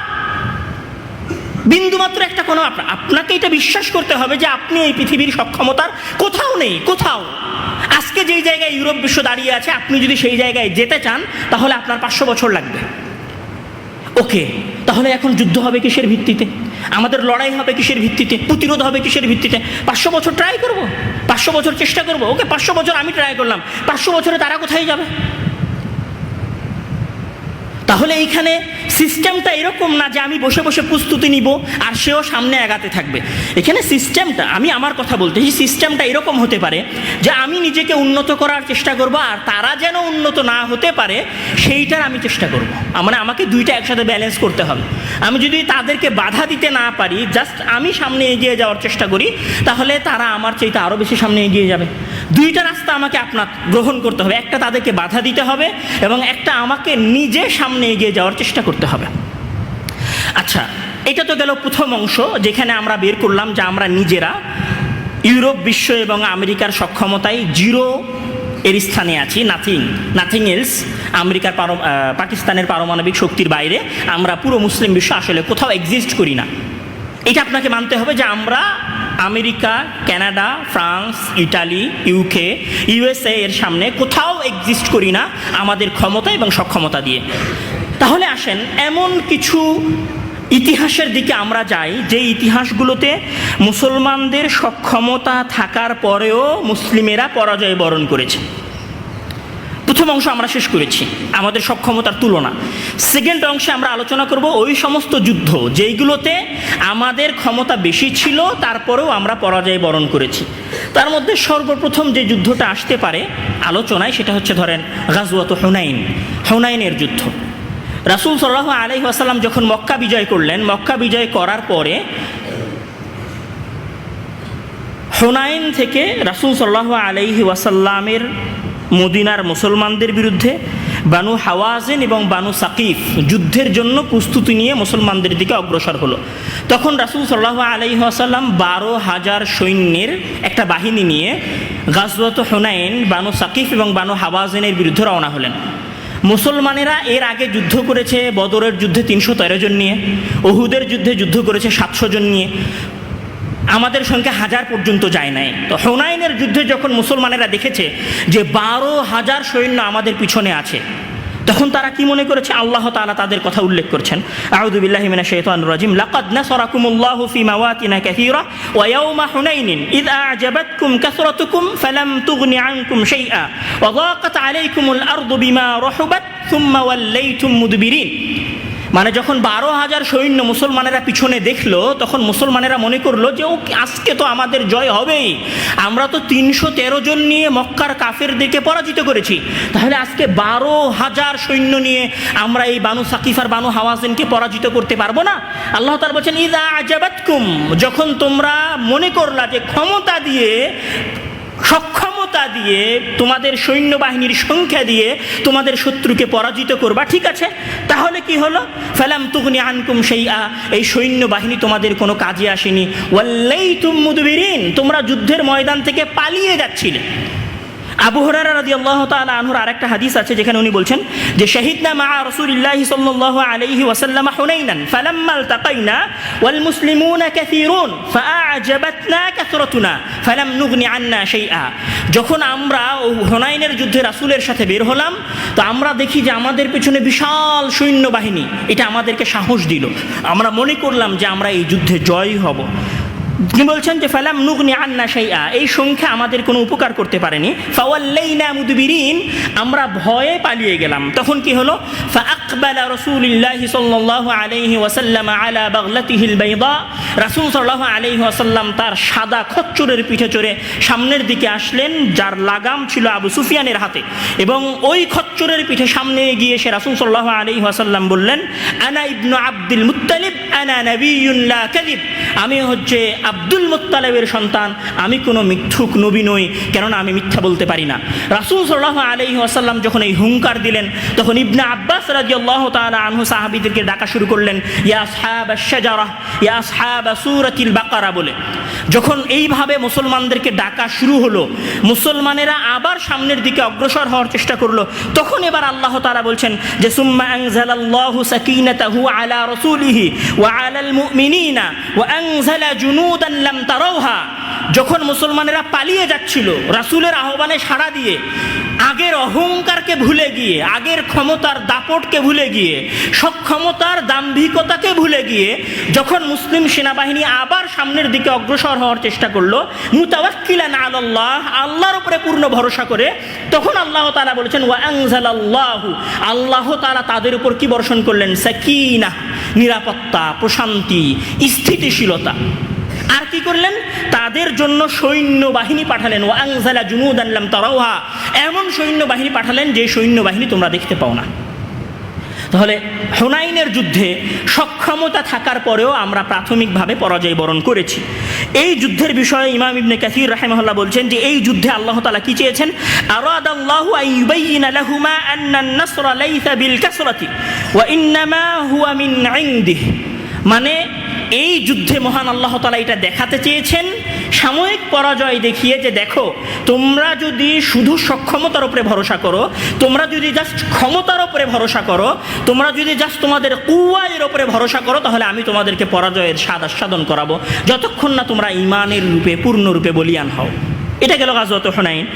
[SPEAKER 1] বিন্দুমাত্র একটা কোনো আপনাকে এটা বিশ্বাস করতে হবে যে আপনি এই পৃথিবীর সক্ষমতার কোথাও নেই, কোথাও। আজকে যেই জায়গায় ইউরোপ বিশ্ব দাঁড়িয়ে আছে, আপনি যদি সেই জায়গায় যেতে চান তাহলে আপনার 500 বছর লাগবে। ওকে, তাহলে এখন যুদ্ধ হবে কিসের ভিত্তিতে? আমাদের লড়াই হবে কিসের ভিত্তিতে? প্রতিরোধ হবে কিসের ভিত্তিতে? 500 বছর ট্রাই করব, 500 বছর চেষ্টা করব। ওকে, 500 বছর আমি ট্রাই করলাম, 500 বছরে তারা কোথায় যাবে? তাহলে এইখানে সিস্টেমটা এরকম না যে আমি বসে বসে প্রস্তুতি নিব আর সেও সামনে আগাতে থাকবে। এখানে সিস্টেমটা, আমি আমার কথা বলতেছি, সিস্টেমটা এরকম হতে পারে যে আমি নিজেকে উন্নত করার চেষ্টা করব আর তারা যেন উন্নত না হতে পারে সেইটার আমি চেষ্টা করব। মানে আমাকে দুইটা একসাথে ব্যালেন্স করতে হবে। আমি যদি তাদেরকে বাধা দিতে না পারি, জাস্ট আমি সামনে এগিয়ে যাওয়ার চেষ্টা করি, তাহলে তারা আমার চাইতে আরও বেশি সামনে এগিয়ে যাবে। দুইটা রাস্তা আমাকে আপনার গ্রহণ করতে হবে, একটা তাদেরকে বাধা দিতে হবে এবং একটা আমাকে নিজে সামনে এগিয়ে যাওয়ার চেষ্টা করতে হবে। আচ্ছা, এটা তো গেল প্রথম অংশ, যেখানে আমরা বের করলাম যে আমরা নিজেরা ইউরোপ বিশ্ব এবং আমেরিকার সক্ষমতায় জিরো এর স্থানে আছি, নাথিং এলস। আমেরিকার পাকিস্তানের পারমাণবিক শক্তির বাইরে আমরা পুরো মুসলিম বিশ্ব আসলে কোথাও এক্সিস্ট করি না। এটা আপনাকে মানতে হবে যে আমরা America, Canada, France, Italy, UK, USA এর সামনে কোথাও এক্সিস্ট করি না আমাদের ক্ষমতা এবং সক্ষমতা দিয়ে। তাহলে আসেন এমন কিছু ইতিহাসের দিকে আমরা যাই যে ইতিহাসগুলোতে মুসলমানদের সক্ষমতা থাকার পরেও মুসলিমেরা পরাজয় বরণ করেছে। প্রথম অংশ আমরা শেষ করেছি, আমাদের সক্ষমতার তুলনা। সেকেন্ড অংশে আমরা আলোচনা করব ওই সমস্ত যুদ্ধ যেইগুলোতে আমাদের ক্ষমতা বেশি ছিল তারপরেও আমরা পরাজয় বরণ করেছি। তার মধ্যে সর্বপ্রথম যে যুদ্ধটা আসতে পারে আলোচনায় সেটা হচ্ছে ধরেন গাজওয়াত হুনাইন, হুনাইনের যুদ্ধ। রাসূল সাল্লাল্লাহু আলাইহি ওয়াসাল্লাম যখন মক্কা বিজয় করলেন, মক্কা বিজয় করার পরে হুনাইন থেকে রাসূল সাল্লাল্লাহু আলাইহি ওয়াসাল্লামের মদিনার মুসলমানদের বিরুদ্ধে বানু হাওয়াজিন এবং বানু সাকিফ যুদ্ধের জন্য প্রস্তুতি নিয়ে মুসলমানদের দিকে অগ্রসর হলো। তখন রাসূল সাল্লাল্লাহু আলাইহি ওয়াসাল্লাম 12,000 সৈন্যের একটা বাহিনী নিয়ে গাজওয়াত হুনাইন, বানু সাকিফ এবং বানু হাওয়াজিনের বিরুদ্ধে রওনা হলেন। মুসলমানেরা এর আগে যুদ্ধ করেছে বদরের যুদ্ধে 313 জন নিয়ে, উহুদের যুদ্ধে যুদ্ধ করেছে 700 জন নিয়ে, আমাদের সংখ্যা 1000 পর্যন্ত যায় নাই। তো হুনাইনের যুদ্ধে যখন মুসলমানেরা দেখেছে যে 12,000 সৈন্য আমাদের পিছনে আছে, তখন তারা কি মনে করেছে? আল্লাহ তাআলা তাদের কথা উল্লেখ করছেন, আউযু বিল্লাহি মিনাশ শাইতানির রাজিম, লাকাদ নাসারাকুমুল্লাহু ফি মাওয়াতিনা কাসীরা ওয়া ইয়াওমা হুনাইনিন ইয আ'জাবাতকুম কাসরাতুকুম ফালাম তুগনি আনকুম শাইআ ওয়া যাকাত আলাইকুমুল আরদু বিমা রাহুবাত সুম্মা ওয়াল্লাইতুম মুদবিরিন। মানে যখন 12,000 সৈন্য মুসলমানেরা পিছনে দেখলো, তখন মুসলমানেরা মনে করলো যে আজকে তো আমাদের জয় হবেই, আমরা তো 313 জন নিয়ে মক্কার কাফেরদেরকে পরাজিত করেছি, তাহলে আজকে 12,000 সৈন্য নিয়ে আমরা এই বানু সাকিফ আর বানু হাওয়াজিনকে পরাজিত করতে পারবো না। আল্লাহ তাআলা বলেছেন ইযা আজাবাতকুম, যখন তোমরা মনে করলা যে ক্ষমতা দিয়ে, সক্ষমতা দিয়ে, তোমাদের সৈন্যবাহিনীর সংখ্যা দিয়ে তোমাদের শত্রুকে পরাজিত করবা, ঠিক আছে, তাহলে কি হলো? ফালাম তুগনি আনকুম শাইআ, এই সৈন্যবাহিনী তোমাদের কোনো কাজে আসেনি। ওয়াল্লাইতুম মুদবিরিন, তোমরা যুদ্ধের ময়দান থেকে পালিয়ে যাচ্ছিলে। আবু হুরায়রা রাদিয়াল্লাহু তাআলা আনহুর আরেকটা হাদিস আছে যেখানে উনি বলছেন যে শাহিদনা মা রাসূলিল্লাহি সাল্লাল্লাহু আলাইহি ওয়াসাল্লাম হুনাইনান ফালাম্মা আলতাকাইনা ওয়াল মুসলিমুনা কাসীরুন ফাআজাবাতনা কাসরাতুনা ফালাম নুগনি আন্না শাইআ। যখন আমরা হুনাইনের যুদ্ধে রাসূলের সাথে বের হলাম, তো আমরা দেখি যে আমাদের পেছনে বিশাল সৈন্যবাহিনী, এটা আমাদেরকে সাহস দিল, আমরা মনে করলাম যে আমরা এই যুদ্ধে জয়ী হব। তিনি বলছেন যে ফালাম নুগনি আন্না শাইআ, এই সংখ্যা আমাদের কোনো উপকার করতে পারেনি। ফাওয়াল্লাইনা মুদবিরিন, আমরা ভয়ে পালিয়ে গেলাম। তখন কি হলো? ফাআকবালা রাসূলুল্লাহি সাল্লাল্লাহু আলাইহি ওয়াসাল্লাম আলা বাগলাতিহিল বাইদা, রাসূল সাল্লাল্লাহু আলাইহি ওয়াসাল্লাম তার সাদা খচ্চরের পিঠে চড়ে সামনের দিকে আসলেন, যার লাগাম ছিল আবু সুফিয়ানের হাতে, এবং ওই খচ্চরের পিঠে সামনে গিয়ে সে রাসূল সাল্লাল্লাহু আলাইহি ওয়াসাল্লাম বললেন, আনা ইবনু আব্দুল মুত্তালিব আনা নাবিয়্যুন লা কাযিব, আমি হচ্ছে আব্দুল মুত্তালিবের সন্তান, আমি কোনো মিথ্যুক নবী নই, কেননা আমি মিথ্যা বলতে পারি না। রাসূল সাল্লাল্লাহু আলাইহি ওয়াসাল্লাম যখন এই হুঙ্কার দিলেন, তখন ইবনে আব্বাস রাদিয়াল্লাহু তাআলা আনহু সাহাবীদেরকে ডাকা শুরু করলেন, ইয়া আসহাবাশ শাজারা ইয়া আসহাবা সূরাতিল বাকারা বলে। যখন এইভাবে মুসলমানদেরকে ডাকা শুরু হলো, মুসলমানেরা আবার সামনের দিকে অগ্রসর হওয়ার চেষ্টা করলো, তখন এবার আল্লাহ তাআলা বলছেন যে সুম্মা আনজালাল্লাহু সাকিনাতাহু আলা রাসূলিহি ওয়া আলাল মুমিনিনা ওয়া আনজালা জুনুদান লাম তারাউহা। যখন মুসলমানেরা পালিয়ে যাচ্ছিল রাসূলের আহ্বানে সাড়া দিয়ে, আগের অহংকারকে ভুলে গিয়ে, আগের ক্ষমতার দাপটকে ভুলে গিয়ে, সক্ষমতার দাম্ভিকতাকে ভুলে গিয়ে যখন মুসলিম সেনাবাহিনী আবার সামনের দিকে অগ্রসর হওয়ার চেষ্টা করলো, মুতাওয়াক্কিলান আলাল্লাহ, আল্লাহর উপরে পূর্ণ ভরসা করে, তখন আল্লাহ তাআলা বলেছেন ওয়া আনজালাল্লাহু, আল্লাহ তাআলা তাদের উপর কি বর্ষণ করলেন? সাকিনাহ, নিরাপত্তা, প্রশান্তি, স্থিতিশীলতা। আর কি করলেন? তাদের জন্য সৈন্যবাহিনী পাঠালেন, ওয়া আনজালা জুনুদান লাম তারাউহা, এমন সৈন্যবাহিনী পাঠালেন যে সৈন্যবাহিনী তোমরা দেখতে পাও না। তাহলে হুনাইনের যুদ্ধে সক্ষমতা থাকার পরেও আমরা প্রাথমিকভাবে পরাজয় বরণ করেছি। এই যুদ্ধের বিষয়ে ইমাম ইবনে কাসির রাহিমাহুল্লাহ বলছেন যে এই যুদ্ধে আল্লাহ তাআলা কি চেয়েছেন? আরাদাল্লাহু আন ইউবাইয়িনা লাহুমা আন্না আন-নাসরা লাইসা বিল কাসরাতি ওয়া ইন্নামা হুয়া মিন ইনদিহি, মানে এই যুদ্ধে মহান আল্লাহ তাআলা এটা দেখাতে চেয়েছেন সাময়িক পরাজয় দেখিয়ে যে দেখো তোমরা যদি শুধু সক্ষমতার উপরে ভরসা করো, তোমরা যদি জাস্ট ক্ষমতার উপরে ভরসা করো, তোমরা যদি জাস্ট তোমাদের কুওয়ার উপরে ভরসা করো, তাহলে আমি তোমাদেরকে পরাজয়ের স্বাদ আস্বাদন করাবো যতক্ষণ না তোমরা ঈমানের রূপে পূর্ণরূপে বলিয়ান হও। এটা গেল গাজওয়াত হুনাইন।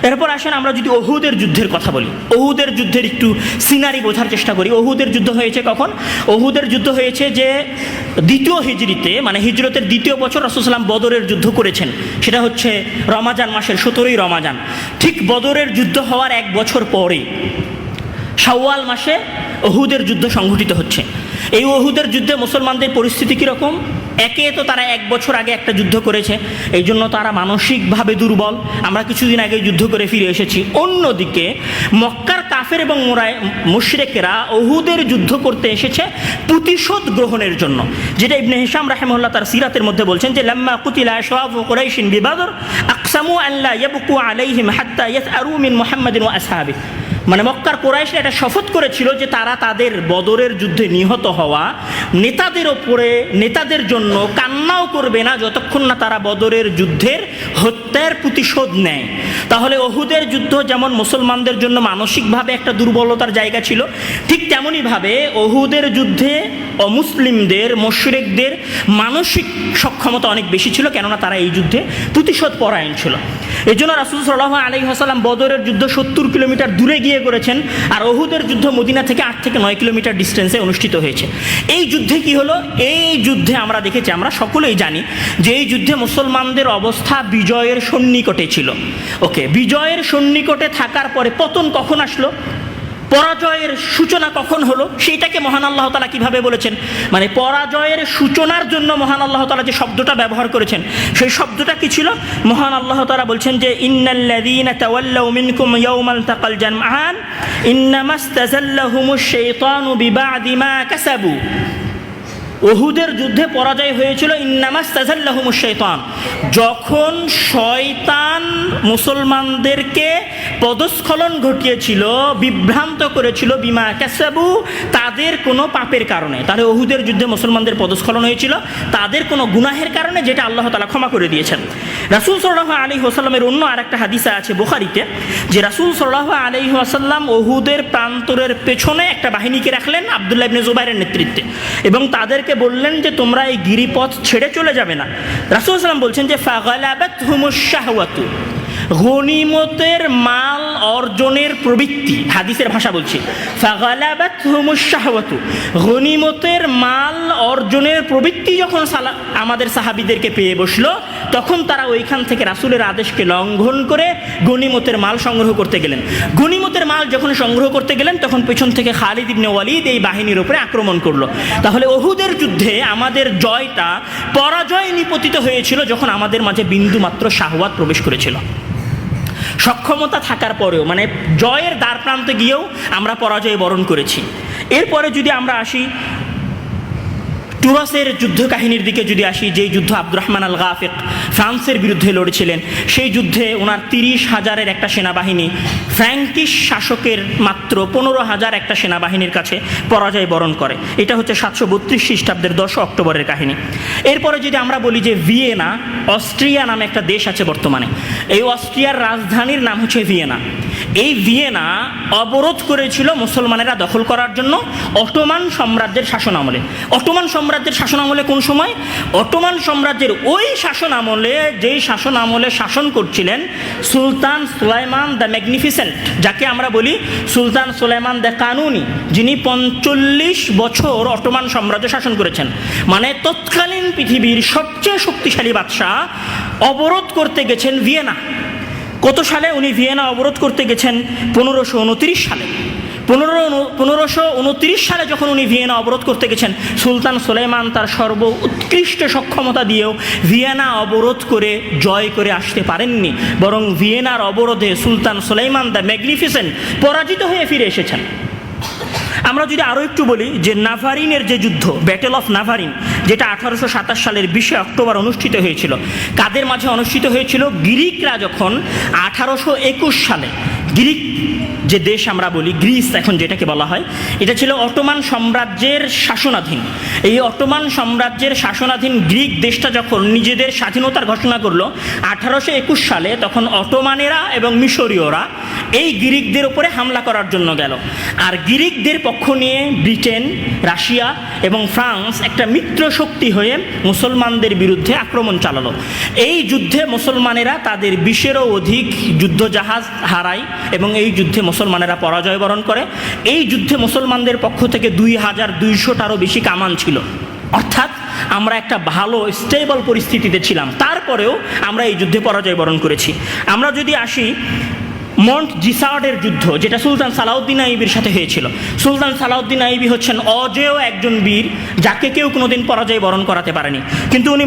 [SPEAKER 1] এরপর আসেন আমরা যদি উহুদের যুদ্ধের কথা বলি, উহুদের যুদ্ধের একটু সিনারি বোঝার চেষ্টা করি। উহুদের যুদ্ধ হয়েছে কখন? উহুদের যুদ্ধ হয়েছে যে দ্বিতীয় হিজরিতে, মানে হিজরতের দ্বিতীয় বছর রাসূল সাল্লাল্লাহু আলাইহি ওয়াসাল্লাম বদরের যুদ্ধ করেছেন। সেটা হচ্ছে রমাজান মাসের 17ই রমাজান। ঠিক বদরের যুদ্ধ হওয়ার এক বছর পরে শাওয়াল মাসে উহুদের যুদ্ধ সংঘটিত হচ্ছে। এই উহুদের যুদ্ধে মুসলমানদের পরিস্থিতি কীরকম? একে তো তারা এক বছর আগে একটা যুদ্ধ করেছে, এই জন্য তারা মানসিকভাবে দুর্বল। আমরা কিছুদিন আগে যুদ্ধ করে ফিরে এসেছি। অন্যদিকে মক্কার কাফের এবং মুশরিকরা উহুদের যুদ্ধ করতে এসেছে প্রতিশোধ গ্রহণের জন্য, যেটা ইবনে হিশাম রাহিমাহুল্লাহ তার সিরাতের মধ্যে বলছেন যে লাম্মা কুতিলা আশরাফু কুরাইশিন বিবদর আকসামু আন লা ইয়াবকু আলাইহিম হাত্তা ইয়াসআরু মিন মুহাম্মাদিন ওয়া আসহাবিহি। মানে মক্কার কুরাইশরা এটা শপথ করেছিল যে তারা তাদের বদরের যুদ্ধে নিহত হওয়া নেতাদের ওপরে, নেতাদের জন্য কান্নাও করবে না যতক্ষণ না তারা বদরের যুদ্ধের হত্যার প্রতিশোধ নেয়। তাহলে উহুদের যুদ্ধ যেমন মুসলমানদের জন্য মানসিকভাবে একটা দুর্বলতার জায়গা ছিল, ঠিক তেমনইভাবে উহুদের যুদ্ধে অমুসলিমদের, মুশরিকদের মানসিক সক্ষমতা অনেক বেশি ছিল, কেননা তারা এই যুদ্ধে প্রতিশোধ পরায়ণ ছিল। এই জন্য রাসূল সাল্লাল্লাহু আলাইহি ওয়াসাল্লাম বদরের যুদ্ধ 70 কিলোমিটার দূরে গিয়ে করেছেন, আর উহুদের যুদ্ধ মদিনা থেকে 8 থেকে 9 কিলোমিটার ডিস্টেন্সে অনুষ্ঠিত হয়েছে। এই যুদ্ধে কি হলো? এই যুদ্ধে আমরা দেখেছি, আমরা সকলেই জানি যে এই যুদ্ধে মুসলমানদের অবস্থা বিজয়ের সন্নিকটে ছিল। ওকে, বিজয়ের সন্নিকটে থাকার পরে পতন কখন আসলো, পরাজয়ের সূচনা কখন হলো, সেইটাকে মহান আল্লাহ তাআলা কিভাবে বলেছেন? মানে পরাজয়ের সূচনার জন্য মহান আল্লাহ তাআলা যে শব্দটা ব্যবহার করেছেন, সেই শব্দটা কি ছিল? মহান আল্লাহ তাআলা বলছেন যে ইন্নাল্লাযীনা তাওয়াল্লাউ মিনকুম ইয়াওমাল তাকাল জামআন ইন্নামাস্তাযাল্লাহুমুশ শাইতানু বিবা'দি মা কাসাবু। উহুদের যুদ্ধে পরাজয় হয়েছিল ইন্নামাস্তাযাল্লাহুমুশ শাইতান, যখন শয়তান মুসলমানদেরকে পদস্খলন ঘটিয়েছিল, বিভ্রান্ত করেছিল, বিমা কাসাবু, তাদের কোনো পাপের কারণে। তাহলে উহুদের যুদ্ধে মুসলমানদের পদস্খলন হয়েছিল তাদের কোনো গুনাহের কারণে, যেটা আল্লাহ তাআলা ক্ষমা করে দিয়েছেন। রাসূল সাল্লাল্লাহু আলাইহি ওয়াসাল্লামের অন্য আরেকটা হাদিসে আছে বুখারীতে, যে রাসূল সাল্লাল্লাহু আলাইহি ওয়াসাল্লাম উহুদের প্রান্তরের পেছনে একটা বাহিনীকে রাখলেন আব্দুল্লাহ ইবনে জুবাইরের নেতৃত্বে, এবং তাদেরকে বললেন যে তোমরা এই গিরিপথ ছেড়ে চলে যাবে না। রাসূল সাল্লাল্লাহু আলাইহি ওয়াসাল্লাম বলছেন যে ফাগালাবাতহুমুশ শাহওয়াতু, গনিমতের মাল অর্জনের প্রবৃত্তি, হাদিসের ভাষা বলছি, ফাগালাবাতহুমুশ শাহওয়াতু, গনিমতের মাল অর্জনের প্রবৃত্তি যখন আমাদের সাহাবীদেরকে পেয়ে বসলো, তখন তারা ওইখান থেকে রাসূলের আদেশকে লঙ্ঘন করে গনিমতের মাল সংগ্রহ করতে গেলেন। গনিমতের মাল যখন সংগ্রহ করতে গেলেন, তখন পেছন থেকে খালিদ ইবনে ওয়ালিদ এই বাহিনীর উপরে আক্রমণ করলো। তাহলে উহুদের যুদ্ধে আমাদের জয়টা পরাজয় নিপতিত হয়েছিল যখন আমাদের মাঝে বিন্দুমাত্র শাহওয়াত প্রবেশ করেছিল। সক্ষমতা থাকার পরেও, মানে জয়ের দ্বার প্রান্তে গিয়েও আমরা পরাজয় বরণ করেছি। এরপরে যদি আমরা আসি টুরাসের যুদ্ধ কাহিনীর দিকে যদি আসি, যেই যুদ্ধ আব্দুর রহমান আল গাফিক ফ্রান্সের বিরুদ্ধে লড়েছিলেন, সেই যুদ্ধে ওনার 30,000-এর একটা সেনাবাহিনী ফ্র্যাঙ্কিশ শাসকের মাত্র 15,000 একটা সেনাবাহিনীর কাছে পরাজয় বরণ করে। এটা হচ্ছে 732 খ্রিস্টাব্দের 10 অক্টোবরের কাহিনী। এরপরে যদি আমরা বলি যে ভিয়েনা, অস্ট্রিয়া নামে একটা দেশ আছে বর্তমানে, এই অস্ট্রিয়ার রাজধানীর নাম হচ্ছে ভিয়েনা। এই ভিয়েনা অবরোধ করেছিল মুসলমানেরা দখল করার জন্য অটোমান সাম্রাজ্যের শাসন আমলে। অটোমান সাম্রাজ্যের শাসন আমলে কোন সময়? অটোমান সাম্রাজ্যের ওই শাসন আমলে, যেই শাসন আমলে শাসন করছিলেন সুলতান সুলাইমান দ্য ম্যাগনিফিসেন্ট, যাকে আমরা বলি সুলতান সুলাইমান দ্য কানুনি, যিনি 45 বছর অটোমান সাম্রাজ্য শাসন করেছেন। মানে তৎকালীন পৃথিবীর সবচেয়ে শক্তিশালী বাদশাহ অবরোধ করতে গেছেন ভিয়েনা। কত সালে উনি ভিয়েনা অবরোধ করতে গেছেন? 1529 সালে। 1529 সালে যখন উনি ভিয়েনা অবরোধ করতে গেছেন, সুলতান সুলাইমান তার সর্ব উৎকৃষ্ট সক্ষমতা দিয়েও ভিয়েনা অবরোধ করে জয় করে আসতে পারেননি, বরং ভিয়েনার অবরোধে সুলতান সুলাইমান দ্য ম্যাগনিফিসেন্ট পরাজিত হয়ে ফিরে এসেছেন। আমরা যদি আরও একটু বলি যে নাভারিনের যে যুদ্ধ, ব্যাটেল অফ নাভারিন, যেটা 1827 সালের 20 অক্টোবর অনুষ্ঠিত হয়েছিল, কাদের মাঝে অনুষ্ঠিত হয়েছিল? গ্রিকরা যখন 1821 সালে, গ্রিক যে দেশ আমরা বলি গ্রিস এখন যেটাকে বলা হয়, এটা ছিল অটোমান সাম্রাজ্যের শাসনাধীন। এই অটোমান সাম্রাজ্যের শাসনাধীন গ্রিক দেশটা যখন নিজেদের স্বাধীনতার ঘোষণা করলো 1821 সালে, তখন অটোমানেরা এবং মিশরীয়রা এই গ্রিকদের উপরে হামলা করার জন্য গেল। আর গ্রিকদের পক্ষ নিয়ে ব্রিটেন, রাশিয়া এবং ফ্রান্স একটা মিত্র শক্তি হয়ে মুসলমানদের বিরুদ্ধে আক্রমণ চালালো। এই যুদ্ধে মুসলমানেরা তাদের 20-এরও অধিক যুদ্ধজাহাজ হারায় এবং এই যুদ্ধে মুসলমানেরা পরাজয় বরণ করে। এই যুদ্ধে মুসলমানদের পক্ষ থেকে 2200টারও বেশি কামান ছিল, অর্থাৎ আমরা একটা ভালো স্টেবল পরিস্থিতিতে ছিলাম। তারপরেও আমরা এই যুদ্ধে পরাজয় বরণ করেছি। আমরা যদি আসি মন্ট জিসার্ডের যুদ্ধ, যেটা সুলতান সালাউদ্দিন আইবির সাথে হয়েছিল। সুলতান সালাউদ্দিন আইবি হচ্ছেন অজেয় একজন বীর, যাকে কেউ কোনোদিন পরাজয় বরণ করাতে পারেনি, কিন্তু উনি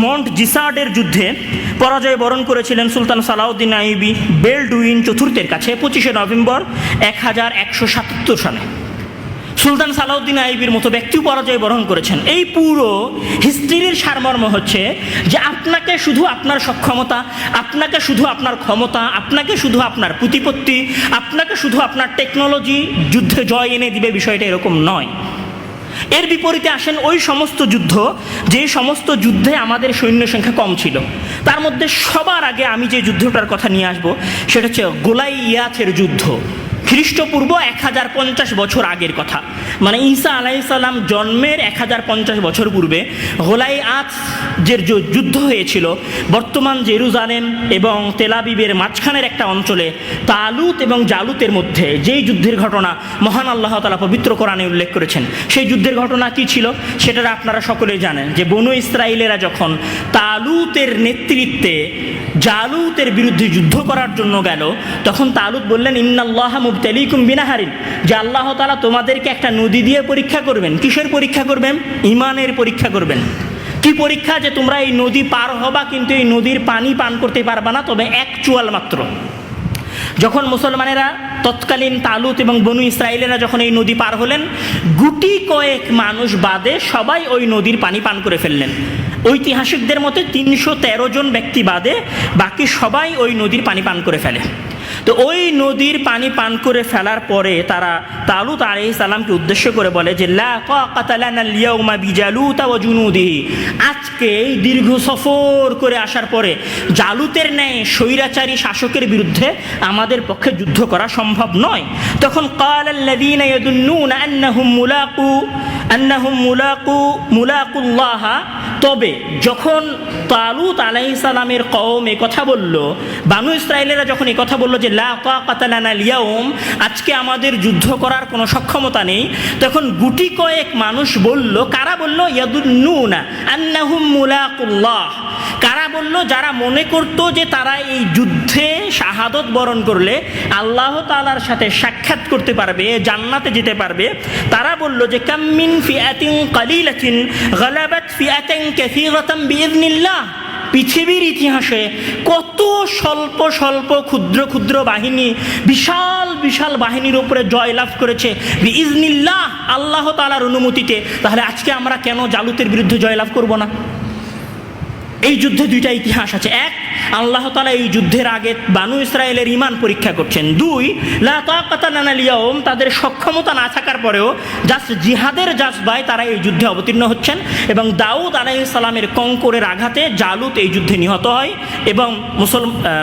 [SPEAKER 1] মন্ট জিসার্ডের যুদ্ধে পরাজয় বরণ করেছিলেন সুলতান সালাউদ্দিন আইবি বেলডুইন চতুর্থের কাছে 25শে নভেম্বর 1177 সালে। সুলতান সালাউদ্দিন আইবির মতো ব্যক্তিও পরাজয় বরণ করেছেন। এই পুরো হিস্ট্রির সারমর্ম হচ্ছে যে আপনাকে শুধু আপনার সক্ষমতা, আপনাকে শুধু আপনার ক্ষমতা, আপনাকে শুধু আপনার প্রতিপত্তি, আপনাকে শুধু আপনার টেকনোলজি যুদ্ধে জয় এনে দিবে, বিষয়টা এরকম নয়। এর বিপরীতে আসেন ওই সমস্ত যুদ্ধ, যে সমস্ত যুদ্ধে আমাদের সৈন্য সংখ্যা কম ছিল। তার মধ্যে সবার আগে আমি যে যুদ্ধটার কথা নিয়ে আসবো সেটা হচ্ছে গোলাইয়াথের যুদ্ধ। খ্রিস্টপূর্ব 1050 বছর আগের কথা, মানে ঈসা আলাইহিস সালাম জন্মের 1050 বছর পূর্বে গোলাইয়াথ যে যুদ্ধ হয়েছিল বর্তমান জেরুজালেম এবং তেল আবিবের মাঝখানের একটা অঞ্চলে তালুত এবং জালুতের মধ্যে যেই যুদ্ধের ঘটনা মহান আল্লাহ তাআলা পবিত্র কোরআনে উল্লেখ করেছেন, সেই যুদ্ধের ঘটনা কি ছিল সেটা আপনারা সকলেই জানেন। যে বনু ইসরাইলেরা যখন তালুতের নেতৃত্বে জালুতের বিরুদ্ধে যুদ্ধ করার জন্য গেল, তখন তালুত বললেন ইন্নাল্লাহা মুবতালিকুম বিনাহারিন, যে আল্লাহ তাআলা তোমাদেরকে একটা নদী দিয়ে পরীক্ষা করবেন। কিসের পরীক্ষা করবেন? ঈমানের পরীক্ষা করবেন। কি পরীক্ষা? যে তোমরা এই নদী পার হবা, কিন্তু এই নদীর পানি পান করতে পারবা না, তবে এক চুয়াল মাত্র। যখন মুসলমানেরা তৎকালীন তালুত এবং বনু ইসরাইলেরা যখন এই নদী পার হলেন, গুটি কয়েক মানুষ বাদে সবাই ওই নদীর পানি পান করে ফেললেন। ঐতিহাসিকদের মতে 313 জন ব্যক্তি বাদে বাকি সবাই ওই নদীর পানি পান করে ফেলে। তো ওই নদীর পানি পান করে ফেলার পরে তারা তালুত আলাইহিস সালামকে উদ্দেশ্য করে বলে যে লা তাকাতা লানাল ইয়াউমা বিজালুতা ওয়া জুনুদিহি, আজকে এই দীর্ঘ সফর করে আসার পরে জালুতের ন্যায় স্বৈরাচারী শাসকের বিরুদ্ধে আমাদের পক্ষে যুদ্ধ করা সম্ভব নয়। তখন ক্বালাল্লাযীনা ইয়াদুন্নুনা আন্নাহুম মুলাকুল্লাহ, তবে যখন তালুত আলাইহিস সালামের কওম এই কথা বলল, বানু ইসরাইলেরা যখন এই কথা বলল যে লা তাকাতা লানাল ইয়াউম, আজকে আমাদের যুদ্ধ করার কোনো সক্ষমতা নেই, তখন গুটি কয়েক মানুষ বলল, কারা বলল? ইয়াদুন্নুনা আন্নাহুম মুলাকুল্লাহ, কারা বলল? যারা মনে করতো যে তারা এই যুদ্ধে শাহাদত বরণ করলে আল্লাহ তাআলার সাথে সাক্ষাৎ করতে পারবে, জান্নাতে যেতে পারবে, তারা বলল যে কাম মিন ফিআতিন কালিলাতিন গালাবাত ফিআতান কাসীরাতান বিইذনিল্লাহ, পৃথিবীর ইতিহাসে কত স্বল্প স্বল্প ক্ষুদ্র ক্ষুদ্র বাহিনী বিশাল বিশাল বাহিনীর উপরে জয়লাভ করেছে বিইذনিল্লাহ, আল্লাহ তাআলার অনুমতিতে। তাহলে আজকে আমরা কেন জালুতের বিরুদ্ধে জয়লাভ করব না? এই যুদ্ধে দুইটা ইতিহাস আছে। এক, আল্লাহ তাআলা এই যুদ্ধের আগে বানু ইসরায়েলের ঈমান পরীক্ষা করছেন। দুই, লা তাকাতা লানাল ইয়াউম, তাদের সক্ষমতা না থাকার পরেও জাস্ট জিহাদের জাজবায় তারা এই যুদ্ধে অবতীর্ণ হচ্ছেন এবং দাউদ আলাইহিস সালামের কঙ্করের আঘাতে জালুত এই যুদ্ধে নিহত হয় এবং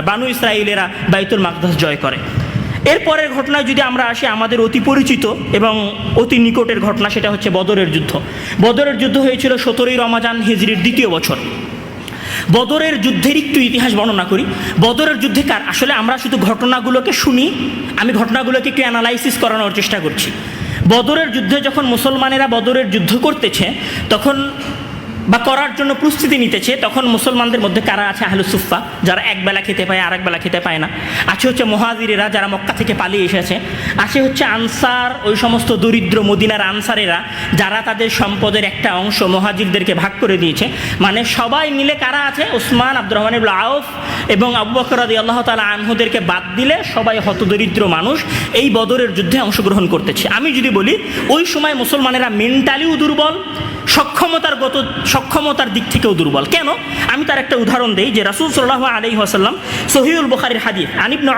[SPEAKER 1] বানু ইসরায়েলেরা বাইতুল মাকদাস জয় করে। এরপরের ঘটনায় যদি আমরা আসি, আমাদের অতি পরিচিত এবং অতি নিকটের ঘটনা, সেটা হচ্ছে বদরের যুদ্ধ। বদরের যুদ্ধ হয়েছিল 17ই রমাজান হিজরির 2য় বছর। বদরের যুদ্ধের একটু ইতিহাস বর্ণনা করি। বদরের যুদ্ধে আসলে আমরা শুধু ঘটনাগুলোকে শুনি, আমি ঘটনাগুলোকে একটু অ্যানালাইসিস করানোর চেষ্টা করছি। বদরের যুদ্ধে যখন মুসলমানেরা বদরের যুদ্ধ করতেছে তখন বা করার জন্য প্রস্তুতি নিতেছে, তখন মুসলমানদের মধ্যে কারা আছে? আহলুস সুফফা, যারা একবেলা খেতে পায় আর একবেলা খেতে পায় না। আছে হচ্ছে মুহাজিরেরা, যারা মক্কা থেকে পালিয়ে এসেছে। আছে হচ্ছে আনসার, ওই সমস্ত দরিদ্র মদিনার আনসারেরা, যারা তাদের সম্পদের একটা অংশ মুহাজিরদেরকে ভাগ করে দিয়েছে। মানে সবাই মিলে কারা আছে? উসমান, আব্দুর রহমান ইবনে আউফ এবং আবু বকর রাদিয়াল্লাহু তাআলা আনহুদেরকে বাদ দিলে সবাই হতদরিদ্র মানুষ এই বদরের যুদ্ধে অংশগ্রহণ করতেছে। আমি যদি বলি, ওই সময় মুসলমানেরা মেন্টালিও দুর্বল, সক্ষমতার দিক থেকেও দুর্বল। কেন? আমি তার একটা উদাহরণ দেই যে রাসূল সাল্লাল্লাহু আলাইহি ওয়াসাল্লাম সহিহুল বুখারীর হাদিস আন ইবনে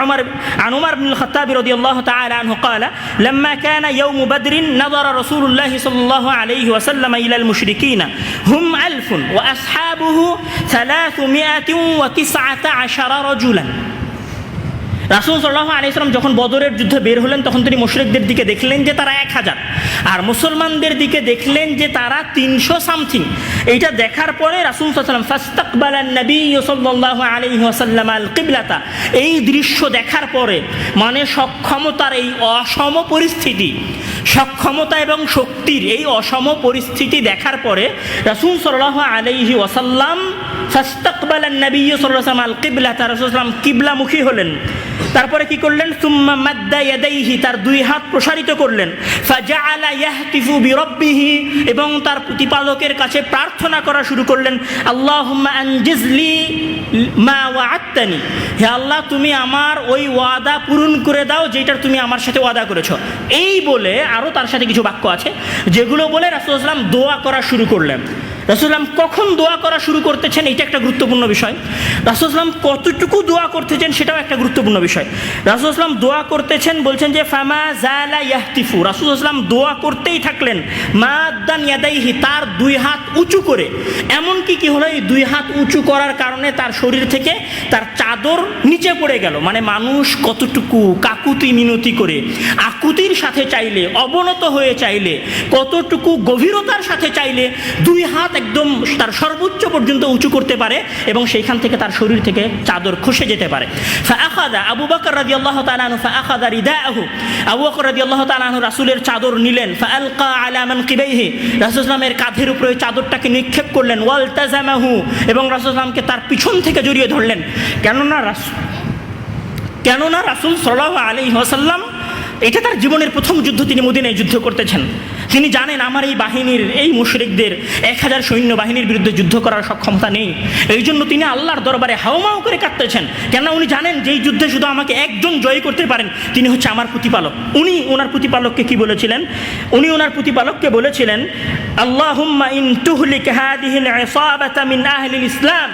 [SPEAKER 1] উমর ইবনুল খাত্তাব রাদিয়াল্লাহু তাআলা আনহু قال لما كان يوم بدر نظر رسول الله صلى الله عليه وسلم إلى المشركين هم 1000 وأصحابه 319 رجلا। রাসূল সাল্লাল্লাহু আলাইহি ওয়াসাল্লাম যখন বদরের যুদ্ধে বের হলেন তখন তিনি মুশরিকদের দিকে দেখলেন যে তারা 1000 আর মুসলমানদের দিকে দেখলেন যে তারা 300 সামথিং। এইটা দেখার পরে রাসূল সাল্লাল্লাহু আলাইহি ওয়াসাল্লাম ফাস্তাকবালান নবী সাল্লাল্লাহু আলাইহি ওয়াসাল্লাম আল কিবলাতা, এই দৃশ্য দেখার পরে মানে সক্ষমতার এই অসম পরিস্থিতি, সক্ষমতা এবং শক্তির এই অসম পরিস্থিতি দেখার পরে রাসূল সাল্লাল্লাহু আলাইহি ওয়াসাল্লাম ফাস্তাকবালান নবী সাল্লাল্লাহু আলাইহি ওয়াসাল্লাম আল কিবলাতা, রাসূল সাল্লাল্লাহু আলাইহি ওয়াসাল্লাম কিবলামুখী হলেন। তারপরে কি করলেন? সুম্মা মাদ্দা ইয়াদাইহি, তার দুই হাত প্রসারিত করলেন। ফাজাআলা ইয়াহতিফু বিরাব্বিহি, এবং তার প্রতিপালকের কাছে প্রার্থনা করা শুরু করলেন। আল্লাহুম্মা আনজিজলি মা ওয়া'আদতানি, হে আল্লাহ তুমি আমার ওই ওয়াদা পূরণ করে দাও যেটার তুমি আমার সাথে ওয়াদা করেছো। এই বলে আরও তার সাথে কিছু বাক্য আছে যেগুলো বলে রাসূল সাল্লাল্লাহু আলাইহি ওয়াসাল্লাম দোয়া করা শুরু করলেন। রাসূল সাল্লাল্লাহু আলাইহি ওয়াসাল্লাম কখন দোয়া করা শুরু করতেছেন এটা একটা গুরুত্বপূর্ণ বিষয়। রাসূল সাল্লাল্লাহু আলাইহি ওয়াসাল্লাম কতটুকু দোয়া করতেছেন সেটাও একটা গুরুত্বপূর্ণ বিষয়। রাসূল সাল্লাল্লাহু আলাইহি ওয়াসাল্লাম দোয়া করতেছেন, বলছেন যে ফামা জালা ইয়াহতিফু, রাসূল সাল্লাল্লাহু আলাইহি ওয়াসাল্লাম দোয়া করতেই থাকলেন মাদ্দান ইয়াদাইহি, তার দুই হাত উঁচু করে। এমনকি কি হলো, এই দুই হাত উঁচু করার কারণে তার শরীর থেকে তার চাদর নিচে পড়ে গেল। মানে মানুষ কতটুকু কাকুতি মিনতি করে আকুতির সাথে চাইলে, অবনত হয়ে চাইলে, কতটুকু গভীরতার সাথে চাইলে দুই হাত একদম তার সর্বোচ্চ পর্যন্ত উঁচু করতে পারে এবং সেইখান থেকে তার শরীর থেকে চাদর খসে যেতে পারে। ফাআখাযা আবু বকর রাদিয়াল্লাহু তাআলা আনহু ফাআখাযা রিদাআহু, আবু বকর রাদিয়াল্লাহু তাআলা আনহু রাসূলের চাদর নিলেন। ফাআলকা আলা মানকিবাইহি, রাসূল সাল্লামের কাঁধের উপরে চাদরটাকে নিক্ষেপ করলেন। ওয়ালতাজামাহু, এবং রাসূল সাল্লামকে তার পিছন থেকে জড়িয়ে ধরলেন। কেননা রাসূল সাল্লাল্লাহু আলাইহি ওয়াসাল্লাম এটা তার জীবনের প্রথম যুদ্ধ, তিনি মদিনায় যুদ্ধ করতেছেন। তিনি জানেন আমার এই বাহিনীর, এই মুশরিকদের 1000 সৈন্য বাহিনীর বিরুদ্ধে যুদ্ধ করার সক্ষমতা নেই। এই জন্য তিনি আল্লাহর দরবারে হাউমাউ করে কাঁদতেছেন। কেননা উনি জানেন যে এই যুদ্ধে শুধু আমাকে একজন জয় করতে পারেন, তিনি হচ্ছে আমার প্রতিপালক। উনি ওনার প্রতিপালককে কি বলেছিলেন? উনি ওনার প্রতিপালককে বলেছিলেন আল্লাহুম্মা ইন তুহলিক হাদিহিল ইসাবাতা মিন আহলিল ইসলাম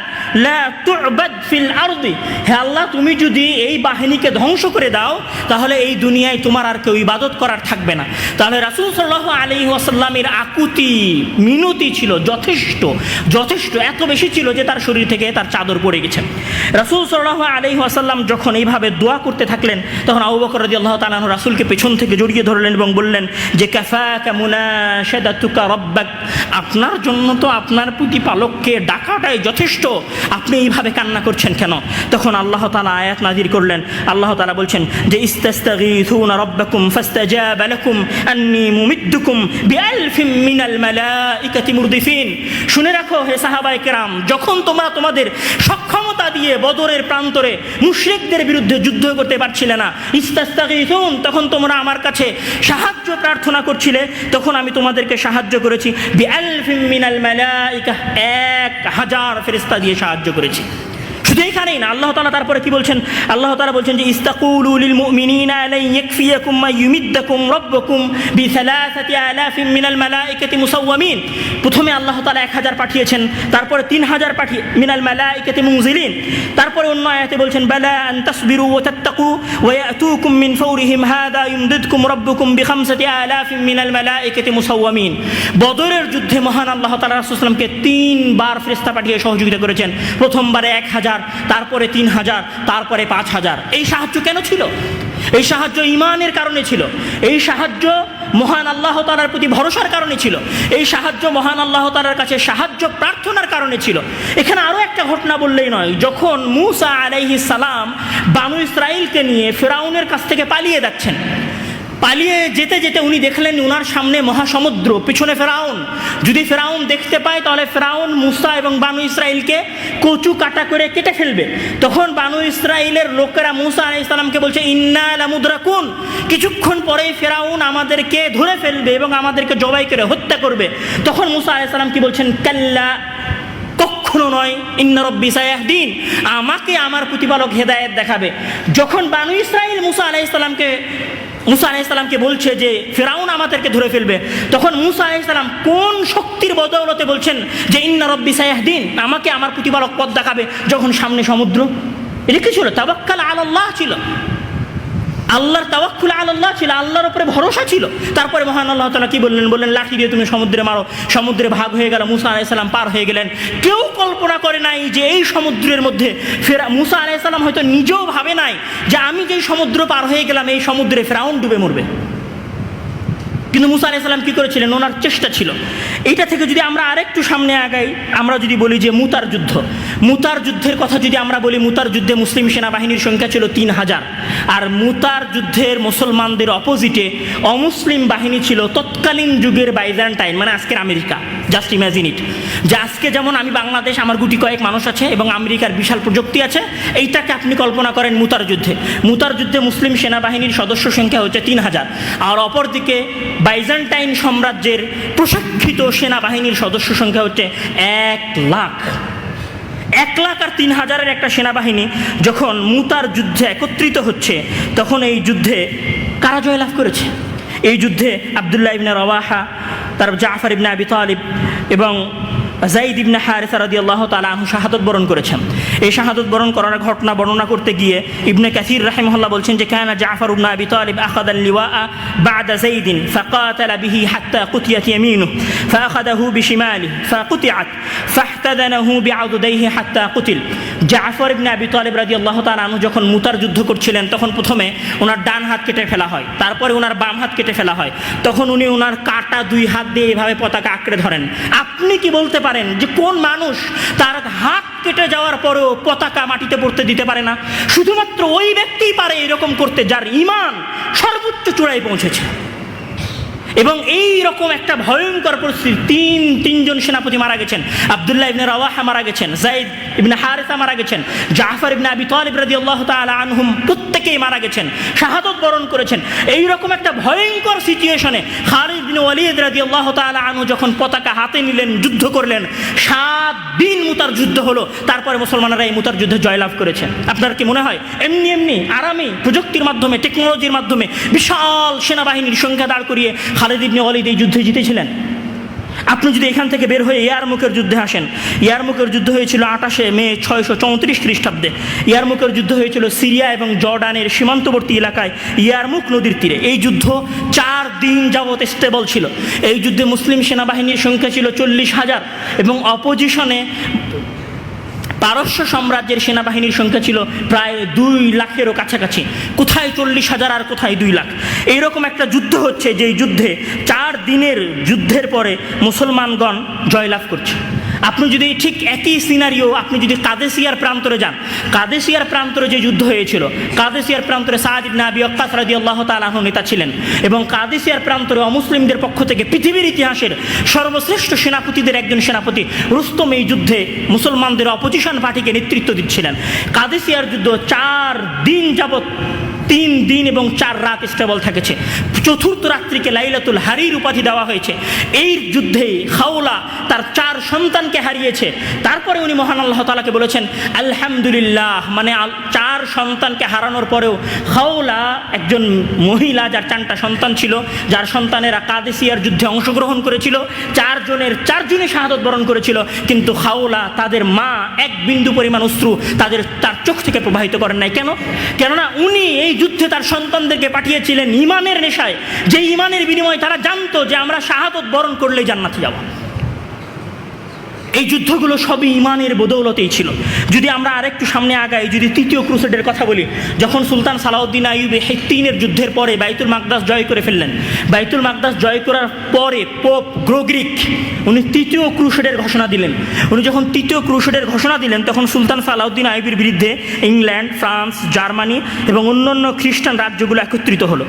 [SPEAKER 1] লা তু'বাদ ফিল আরদি, হে আল্লাহ তুমি যদি এই বাহিনীকে ধ্বংস করে দাও তাহলে এই দুনিয়ায় তোমার আর কেউ ইবাদত করার থাকবে না। তাহলে রাসূল সাল্লাল্লাহু আলাইহি ওয়াসাল্লামের আকুতি মিনতি ছিল যথেষ্ট, এত বেশি ছিল যে তার শরীর থেকে তার চাদর পড়ে গেছে। রাসূল সাল্লাল্লাহু আলাইহি ওয়াসাল্লাম যখন এইভাবে দোয়া করতে থাকলেন তখন আবু বকর রাদিয়াল্লাহু তাআলা আনহু রাসূলকে পেছন থেকে জড়িয়ে ধরলেন এবং বললেন যে কাফাকা মুনাশাদাতুকা রাব্বাক, আপনার জন্য তো আপনার প্রতিপালককে ডাকাটাই যথেষ্ট, আপনি এইভাবে কান্না করছেন কেন? তখন আল্লাহ তাআলা আয়াত নাযিল করলেন। আল্লাহ তাআলা বলছেন যে ইস্তাস্তাগীথুনা রাব্বাকুম ফাস্তাজাবা লাকুম আন্নী মুমিদ্দুকুম বিআলফিম মিনাল মালাইকাতি মুরদিফিন। শুনে রাখো হে সাহাবায়ে কেরাম, যখন তোমরা তোমাদের সক্ষমতা দিয়ে বদরের প্রান্তরে মুশরিকদের বিরুদ্ধে যুদ্ধ করতে পারছিলে না, ইস্তাস্তাগীথুন, তখন তোমরা আমার কাছে সাহায্য প্রার্থনা করছিলে, তখন আমি তোমাদেরকে সাহায্য করেছি। বিআলফিম মিনাল মালাইকা, 1000 ফেরেশতা দিয়ে সাহায্য করেছি। শুধু এখানেই না, আল্লাহ তাআলা তারপরে কি বলছেন? আল্লাহ তাআলা বলছেন যে ইস্তাকুলু লিল মুমিনিনা আলা ইয়াকফিয়াকুম মা ইউমিদ্দাকুম রাব্বুকুম বিসালাসাতি আলাফিন মিনাল মালাইকাতি মুসাওয়ামিন। প্রথমে আল্লাহ তাআলা 1000 পাঠিয়েছেন, তারপরে 3000 পাঠিয়ে মিনাল মালাইকাতি মুনজিলিন। তারপরে অন্য আয়াতে বলছেন বালা আন তাসবিরু ওয়া তাত্তাকু ওয়া ইয়াতুকুম মিন ফাওরিহিম হাদা ইউমদিদকুম রাব্বুকুম বিখামসাতি আলাফিন মিনাল মালাইকাতি মুসাওয়ামিন। বদরের যুদ্ধে মহান আল্লাহ তাআলা রাসূল সাল্লাল্লাহু আলাইহি ওয়াসাল্লামকে 3 বার ফেরেশতা পাঠিয়ে সহযোগিতা করেছেন। প্রথমবারে 1000, তারপরে 3000, তারপরে 5000। এই সাহায্য কেন ছিল? এই সাহায্য ঈমানের কারণে ছিল। এই সাহায্য মহান আল্লাহ তাআলার প্রতি ভরসার কারণে ছিল। এই সাহায্য মহান আল্লাহ তাআলার কাছে সাহায্য প্রার্থনার কারণে ছিল। এখানে আরও একটা ঘটনা বললেই নয়, যখন মূসা আলাইহিস সালাম বানু ইসরাঈলকে নিয়ে ফিরআউনের কাছ থেকে পালিয়ে যাচ্ছেন, পালিয়ে যেতে যেতে উনি দেখলেন উনার সামনে মহাসমুদ্র, পিছনে ফেরাউন। যদি ফেরাউন দেখতে পায় তাহলে ফেরাউন মূসা এবং বানু ইসরাঈলকে কচু কাটা করে কেটে ফেলবে। তখন বানু ইসরাঈলের লোকেরা মূসা আলাইহিস সালামকে বলছে ইন্না লামুদরাকুন, কিছুক্ষণ পরেই ফেরাউন আমাদেরকে ধরে ফেলবে এবং আমাদেরকে জবাই করে হত্যা করবে। তখন মূসা আলাইহিস সালাম কি বলছেন? কাল্লা, কখনো কখনো নয়, ইন্না রব্বি সায়াহদিন, আমাকে আমার প্রতিপালক হেদায়েত দেখাবে। যখন বানু ইসরাঈল মুসা আলাইহিস সালামকে বলছে যে ফিরাউন আমাদেরকে ধরে ফেলবে, তখন মুসা আলাইহিস সালাম কোন শক্তির বদৌলতে বলছেন যে ইন্না রব্বি সায়াহদিন, আমাকে আমার প্রতিপালক পথ দেখাবে, যখন সামনে সমুদ্র? এটা কি ছিল? তাওয়াক্কুল আলাল্লাহ ছিল, আল্লাহর তাওয়াক্কুল আলাল্লাহ ছিল, আল্লাহর উপরে ভরসা ছিল। তারপরে মহান আল্লাহ তাআলা কি বললেন লাঠি দিয়ে তুমি সমুদ্রে মারো, সমুদ্রে ভাগ হয়ে গেল, মুসা আলাইহিস সালাম পার হয়ে গেলেন। কেউ কল্পনা করে নাই যে এই সমুদ্রের মধ্যে মুসা আলাইহিস সালাম হয়তো নিজেও ভাবে নাই যে আমি যেই সমুদ্র পার হয়ে গেলাম এই সমুদ্রে ফিরাউন ডুবে মরবে। কিন্তু মুসা আলাইহিস সালাম কি করেছিলেন? ওনার চেষ্টা ছিল। এইটা থেকে যদি আমরা আরেকটু সামনে আগাই, আমরা যদি বলি যে মুতার যুদ্ধের কথা যদি আমরা বলি, মুতার যুদ্ধে মুসলিম সেনাবাহিনীর সংখ্যা ছিল 3000, আর মুতার যুদ্ধের মুসলমানদের অপোজিটে অমুসলিম বাহিনী ছিল তৎকালীন যুগের বাইজেন্টাইন, মানে আজকের আমেরিকা। জাস্ট ইম্যাজিন ইট, যে আজকে যেমন আমি বাংলাদেশ, আমার গুটি কয়েক মানুষ আছে এবং আমেরিকার বিশাল প্রযুক্তি আছে, এইটাকে আপনি কল্পনা করেন মুতার যুদ্ধে মুসলিম সেনাবাহিনীর সদস্য সংখ্যা হচ্ছে 3000, আর অপরদিকে বাইজেন্টাইন সাম্রাজ্যের প্রশিক্ষিত সেনাবাহিনীর সদস্য সংখ্যা হচ্ছে 1 লাখ। 1 লাখ আর 3000-এর একটা সেনাবাহিনী যখন মুতার যুদ্ধে একত্রিত হচ্ছে, তখন এই যুদ্ধে কারা জয়লাভ করেছে? এই যুদ্ধে আব্দুল্লাহ ইবনে রাওয়াহা, তারপর জাফর ইবনে আবি তালিব এবং যায়েদ ইবনে হারিসা রাদিয়াল্লাহু তাআলা আনহু শাহাদাত বরণ করেছেন। এই শাহাদাত বরণ করার ঘটনা বর্ণনা করতে গিয়ে ইবনে কাসির রাহিমাহুল্লাহ বলছেন যে কানা জাফর ইবনে আবি তালিব আখাযা আল-লিওয়া বা'দা যায়েদ ফাকাতালা বিহি হাত্তা কুতিয়াত ইয়ামিনুহু ফাআখাযাহু বিশিমালিহি ফাকুতিআত ফাহতাদানাহু বিআদুদাইহি হাত্তা কুতিল। জাফর ইবনে আবি তালিব রাদিয়াল্লাহু তাআলা আনহু যখন মুতার যুদ্ধ করছিলেন, তখন প্রথমে ওনার ডান হাত কেটে ফেলা হয়, তারপরে ওনার বাম হাত কেটে ফেলা হয়। তখন উনি ওনার কাটা 2 হাত দিয়ে এভাবে পতাকা আঁকড়ে ধরেন। আপনি কি বলতে পারেন যে কোন মানুষ তার হাত কেটে যাওয়ার পরেও পতাকা মাটিতে পড়তে দিতে পারে না? শুধুমাত্র ওই ব্যক্তিই পারে এরকম করতে যার ঈমান সর্বোচ্চ চূড়ায় পৌঁছেছে। এবং এই রকম একটা ভয়ঙ্কর পরিস্থিতি, তিনজন সেনাপতি মারা গেছেন। আব্দুল্লাহ ইবনে রাওয়াহা মারা গেছেন, যায়েদ ইবনে হারিসা মারা গেছেন, জাফর ইবনে আবি তালিব রাদিয়াল্লাহু তাআলা আনহুম প্রত্যেকেই মারা গেছেন, শাহাদাত বরণ করেছেন। এই রকম একটা ভয়ঙ্কর সিচুয়েশনে খালিদ বিন ওয়ালিদ রাদিয়াল্লাহু তাআলা আনহু যখন পতাকা হাতে নিলেন, যুদ্ধ করলেন, 7 দিন মুতার যুদ্ধ হলো, তারপরে মুসলমানরা এই মুতার যুদ্ধে জয়লাভ করেছেন। আপনার কি মনে হয় এমনি আরামে প্রযুক্তির মাধ্যমে, টেকনোলজির মাধ্যমে বিশাল সেনাবাহিনীর সংখ্যা দাঁড় করিয়ে খালিদ ইবনে ওয়ালিদ এই যুদ্ধে জিতেছিলেন? আপনি যদি এখান থেকে বের হয়ে ইয়ারমুকের যুদ্ধে আসেন, ইয়ারমুকের যুদ্ধ হয়েছিল 28 মে 634 খ্রিস্টাব্দে। ইয়ারমুকের যুদ্ধ হয়েছিল সিরিয়া এবং জর্ডানের সীমান্তবর্তী এলাকায় ইয়ারমুক নদীর তীরে। এই যুদ্ধ 4 দিন যাবৎ স্টেবল ছিল। এই যুদ্ধে মুসলিম সেনাবাহিনীর সংখ্যা ছিল 40,000 এবং অপোজিশনে পারস্য সাম্রাজ্যের সেনাবাহিনীর সংখ্যা ছিল প্রায় 2 লাখেরও কাছাকাছি। কোথায় 40,000 আর কোথায় 2 লাখ। এইরকম একটা যুদ্ধ হচ্ছে, যেই যুদ্ধে 4 দিনের যুদ্ধের পরে মুসলমানগণ জয়লাভ করছে। আপনি যদি ঠিক একই সিনারিও আপনি যদি কাদেসিয়ার প্রান্তরে যান, কাদেসিয়ার প্রান্তরে যে যুদ্ধ হয়েছিল, কাদেসিয়ার প্রান্তরে সাদ ইবনে আবি ওয়াক্কাস রাদিয়াল্লাহু তাআলা আনহু নেতা ছিলেন এবং কাদেসিয়ার প্রান্তরে অমুসলিমদের পক্ষ থেকে পৃথিবীর ইতিহাসের সর্বশ্রেষ্ঠ সেনাপতিদের একজন সেনাপতি রুস্তম এই যুদ্ধে মুসলমানদের অপোজিশন পার্টিকে নেতৃত্ব দিচ্ছিলেন। কাদেসিয়ার যুদ্ধ 4 দিন যাবৎ 3 দিন এবং 4 রাত স্টেবল থেকেছে। চতুর্থ রাত্রিকে লাইলাতুল হারির উপাধি দেওয়া হয়েছে। এই যুদ্ধে খাওলা তার 4 সন্তানকে হারিয়েছে। তারপরে উনি মহান আল্লাহ তাআলাকে বলেছেন আলহামদুলিল্লাহ, মানে 4 সন্তানকে হারানোর পরেও খাওলা একজন মহিলা যার 4টা সন্তান ছিল, যার সন্তানেরা কাদেসিয়ার যুদ্ধে অংশগ্রহণ করেছিল, 4 জনই শাহাদাত বরণ করেছিল, কিন্তু খাওলা তাদের মা 1 বিন্দু পরিমাণ অশ্রু তার চোখ থেকে প্রবাহিত করেন নাই। কেননা উনি এই যুদ্ধে তার সন্তানদেরকে পাঠিয়েছিলেন ঈমানের নেশায়, যে ঈমানের বিনিময়ে তারা জানতো যে আমরা শাহাদাত বরণ করলেই জান্নাতে যাব। এই যুদ্ধগুলো সবই ঈমানের বদৌলতেই ছিল। যদি আমরা আরেকটু সামনে আগাই, যদি তৃতীয় ক্রুসেডের কথা বলি, যখন সুলতান সালাউদ্দিন আইয়ুবী হিত্তিনের যুদ্ধের পরে বাইতুল মাকদাস জয় করে ফেললেন, বাইতুল মাকদাস জয় করার পরে পোপ গ্রোগরিক উনি তৃতীয় ক্রুসেডের ঘোষণা দিলেন। উনি যখন তৃতীয় ক্রুসেডের ঘোষণা দিলেন, তখন সুলতান সালাউদ্দিন আইয়ুবীর বিরুদ্ধে ইংল্যান্ড, ফ্রান্স, জার্মানি এবং অন্যান্য খ্রিস্টান রাজ্যগুলো একত্রিত হলো।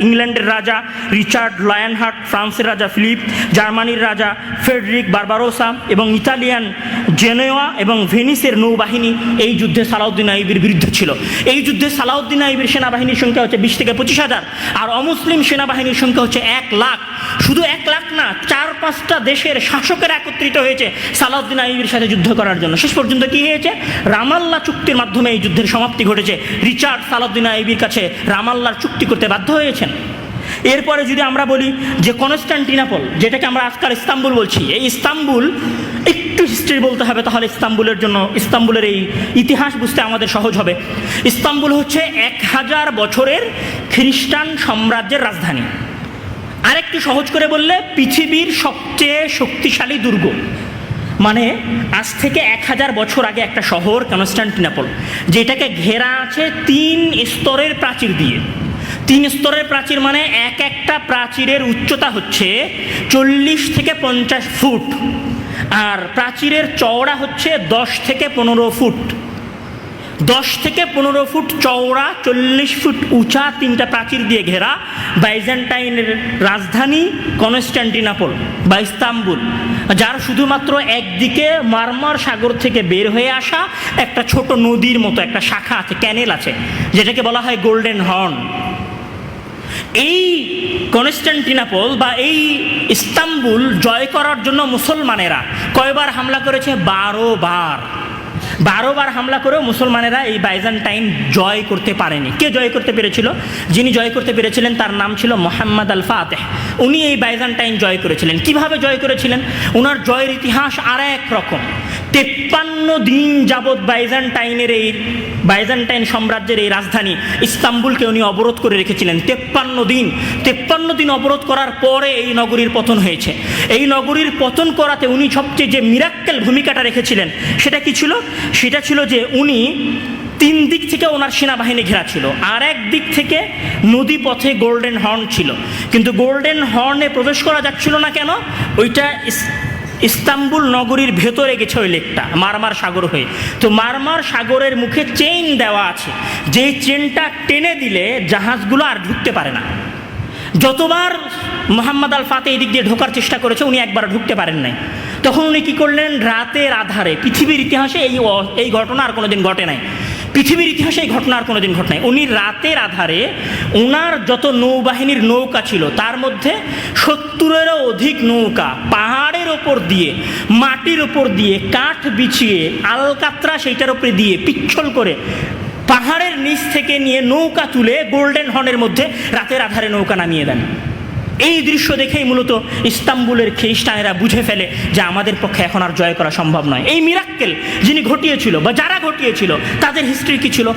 [SPEAKER 1] ইংল্যান্ডের রাজা রিচার্ড লায়নহার্ট, ফ্রান্সের রাজা ফিলিপ, জার্মানির রাজা ফ্রেডরিক বারবারোসা এবং ইতালিয়ান জেনোয়া এবং ভেনিসের নৌবাহিনী এই যুদ্ধে সালাউদ্দিন আইয়ুবীর বিরুদ্ধে ছিল। এই যুদ্ধে সালাউদ্দিন আইয়ুবীর সেনাবাহিনীর সংখ্যা হচ্ছে 20 থেকে 25,000 আর অমুসলিম সেনাবাহিনীর সংখ্যা হচ্ছে 1 লাখ। শুধু 1 লাখ না, 4-5টা দেশের শাসকেরা একত্রিত হয়েছে সালাউদ্দিন আইয়ুবীর সাথে যুদ্ধ করার জন্য। শেষ পর্যন্ত কি হয়েছে? রামাল্লাহ চুক্তির মাধ্যমে এই যুদ্ধের সমাপ্তি ঘটেছে। রিচার্ড সালাউদ্দিন আইয়ুবীর কাছে রামাল্লাহর চুক্তি করতে বাধ্য হয়েছেন। এরপরে যদি আমরা বলি যে কনস্টান্টিনোপল, যেটাকে আমরা আজকাল ইস্তাম্বুল বলছি, এই ইস্তাম্বুল একটু হিস্ট্রি বলতে হবে, তাহলে ইস্তাম্বুলের এই ইতিহাস বুঝতে আমাদের সহজ হবে। ইস্তাম্বুল হচ্ছে 1000 বছরের খ্রিস্টান সাম্রাজ্যের রাজধানী। আরেকটু সহজ করে বললে পৃথিবীর সবচেয়ে শক্তিশালী দুর্গ। মানে আজ থেকে 1000 বছর আগে একটা শহর কনস্টান্টিনোপল, যেটাকে ঘেরা আছে 3 স্তরের প্রাচীর দিয়ে। 3 স্তরের প্রাচীর মানে একটা প্রাচীরের উচ্চতা হচ্ছে 40 থেকে 50 ফুট, আর প্রাচীরের চওড়া হচ্ছে 10 থেকে 15 ফুট। 10 থেকে 15 ফুট চওড়া, 40 ফুট উঁচা 3টা প্রাচীর দিয়ে ঘেরা বাইজেন্টাইনের রাজধানী কনস্টান্টিনোপল বা ইস্তাম্বুল, যার শুধুমাত্র একদিকে মারমার সাগর থেকে বের হয়ে আসা একটা ছোট নদীর মতো একটা শাখা আছে, ক্যানেল আছে, যেটাকে বলা হয় গোল্ডেন হর্ন। এই কনস্টান্টিনোপল বা এই ইস্তাম্বুল জয় করার জন্য মুসলমানেরা কয়বার হামলা করেছে? 12 বার হামলা করেও মুসলমানেরা এই বাইজেন্টাইন জয় করতে পারেনি। কে জয় করতে পেরেছিল? যিনি জয় করতে পেরেছিলেন তার নাম ছিল মোহাম্মদ আল ফাতেহ। উনি এই বাইজেন্টাইন জয় করেছিলেন। কিভাবে জয় করেছিলেন? ওনার জয়ের ইতিহাস আর এক রকম। 53 দিন যাবৎ বাইজেন্টাইন সাম্রাজ্যের এই রাজধানী ইস্তাম্বুলকে উনি অবরোধ করে রেখেছিলেন। 53 দিন অবরোধ করার পরে এই নগরীর পতন হয়েছে। এই নগরীর পতন করাতে উনি সবচেয়ে যে মিরাক্কেল ভূমিকাটা রেখেছিলেন সেটা কি ছিল? সেটা ছিল যে উনি 3 দিক থেকে ওনার সেনাবাহিনী ঘেরা ছিল, আর এক দিক থেকে নদী পথে গোল্ডেন হর্ন ছিল। কিন্তু গোল্ডেন হর্নে প্রবেশ করা যাচ্ছিল না কেন? ওইটা ইস্তাম্বুল নগরীর ভেতরে গেছে ওই লেকটা মারমার সাগর হয়ে। তো মারমার সাগরের মুখে চেইন দেওয়া আছে, যেই চেনটা টেনে দিলে জাহাজগুলো আর ঢুকতে পারে না। যতবার মোহাম্মদ আল ফাতেহ এই দিক দিয়ে ঢোকার চেষ্টা করেছে, উনি একবার ঢুকতে পারেন নাই। তখন উনি কী করলেন? রাতের আধারে, পৃথিবীর ইতিহাসে এই ঘটনা আর কোনোদিন ঘটে নাই, পৃথিবীর ইতিহাসে এই ঘটনা আর কোনোদিন ঘটে নাই। উনি রাতের আধারে ওনার যত নৌবাহিনীর নৌকা ছিল তার মধ্যে 70-এরও অধিক নৌকা পাহাড়ের ওপর দিয়ে, মাটির ওপর দিয়ে, কাঠ বিছিয়ে, আলকাতরা সেইটার ওপরে দিয়ে পিচ্ছল করে পাহাড়ের নিচ থেকে নিয়ে নৌকা তুলে গোল্ডেন হর্নের মধ্যে রাতের আধারে নৌকা নামিয়ে দেন। এই দৃশ্য দেখেই মূলত ইস্তাম্বুলের খ্রিস্টানেরা বুঝে ফেলে যে আমাদের পক্ষে এখন আর জয় করা সম্ভব নয়। এই মিরাক্কেল যিনি ঘটিয়েছিল বা যারা ঘটিয়েছিল তাদের হিস্ট্রি কী ছিল?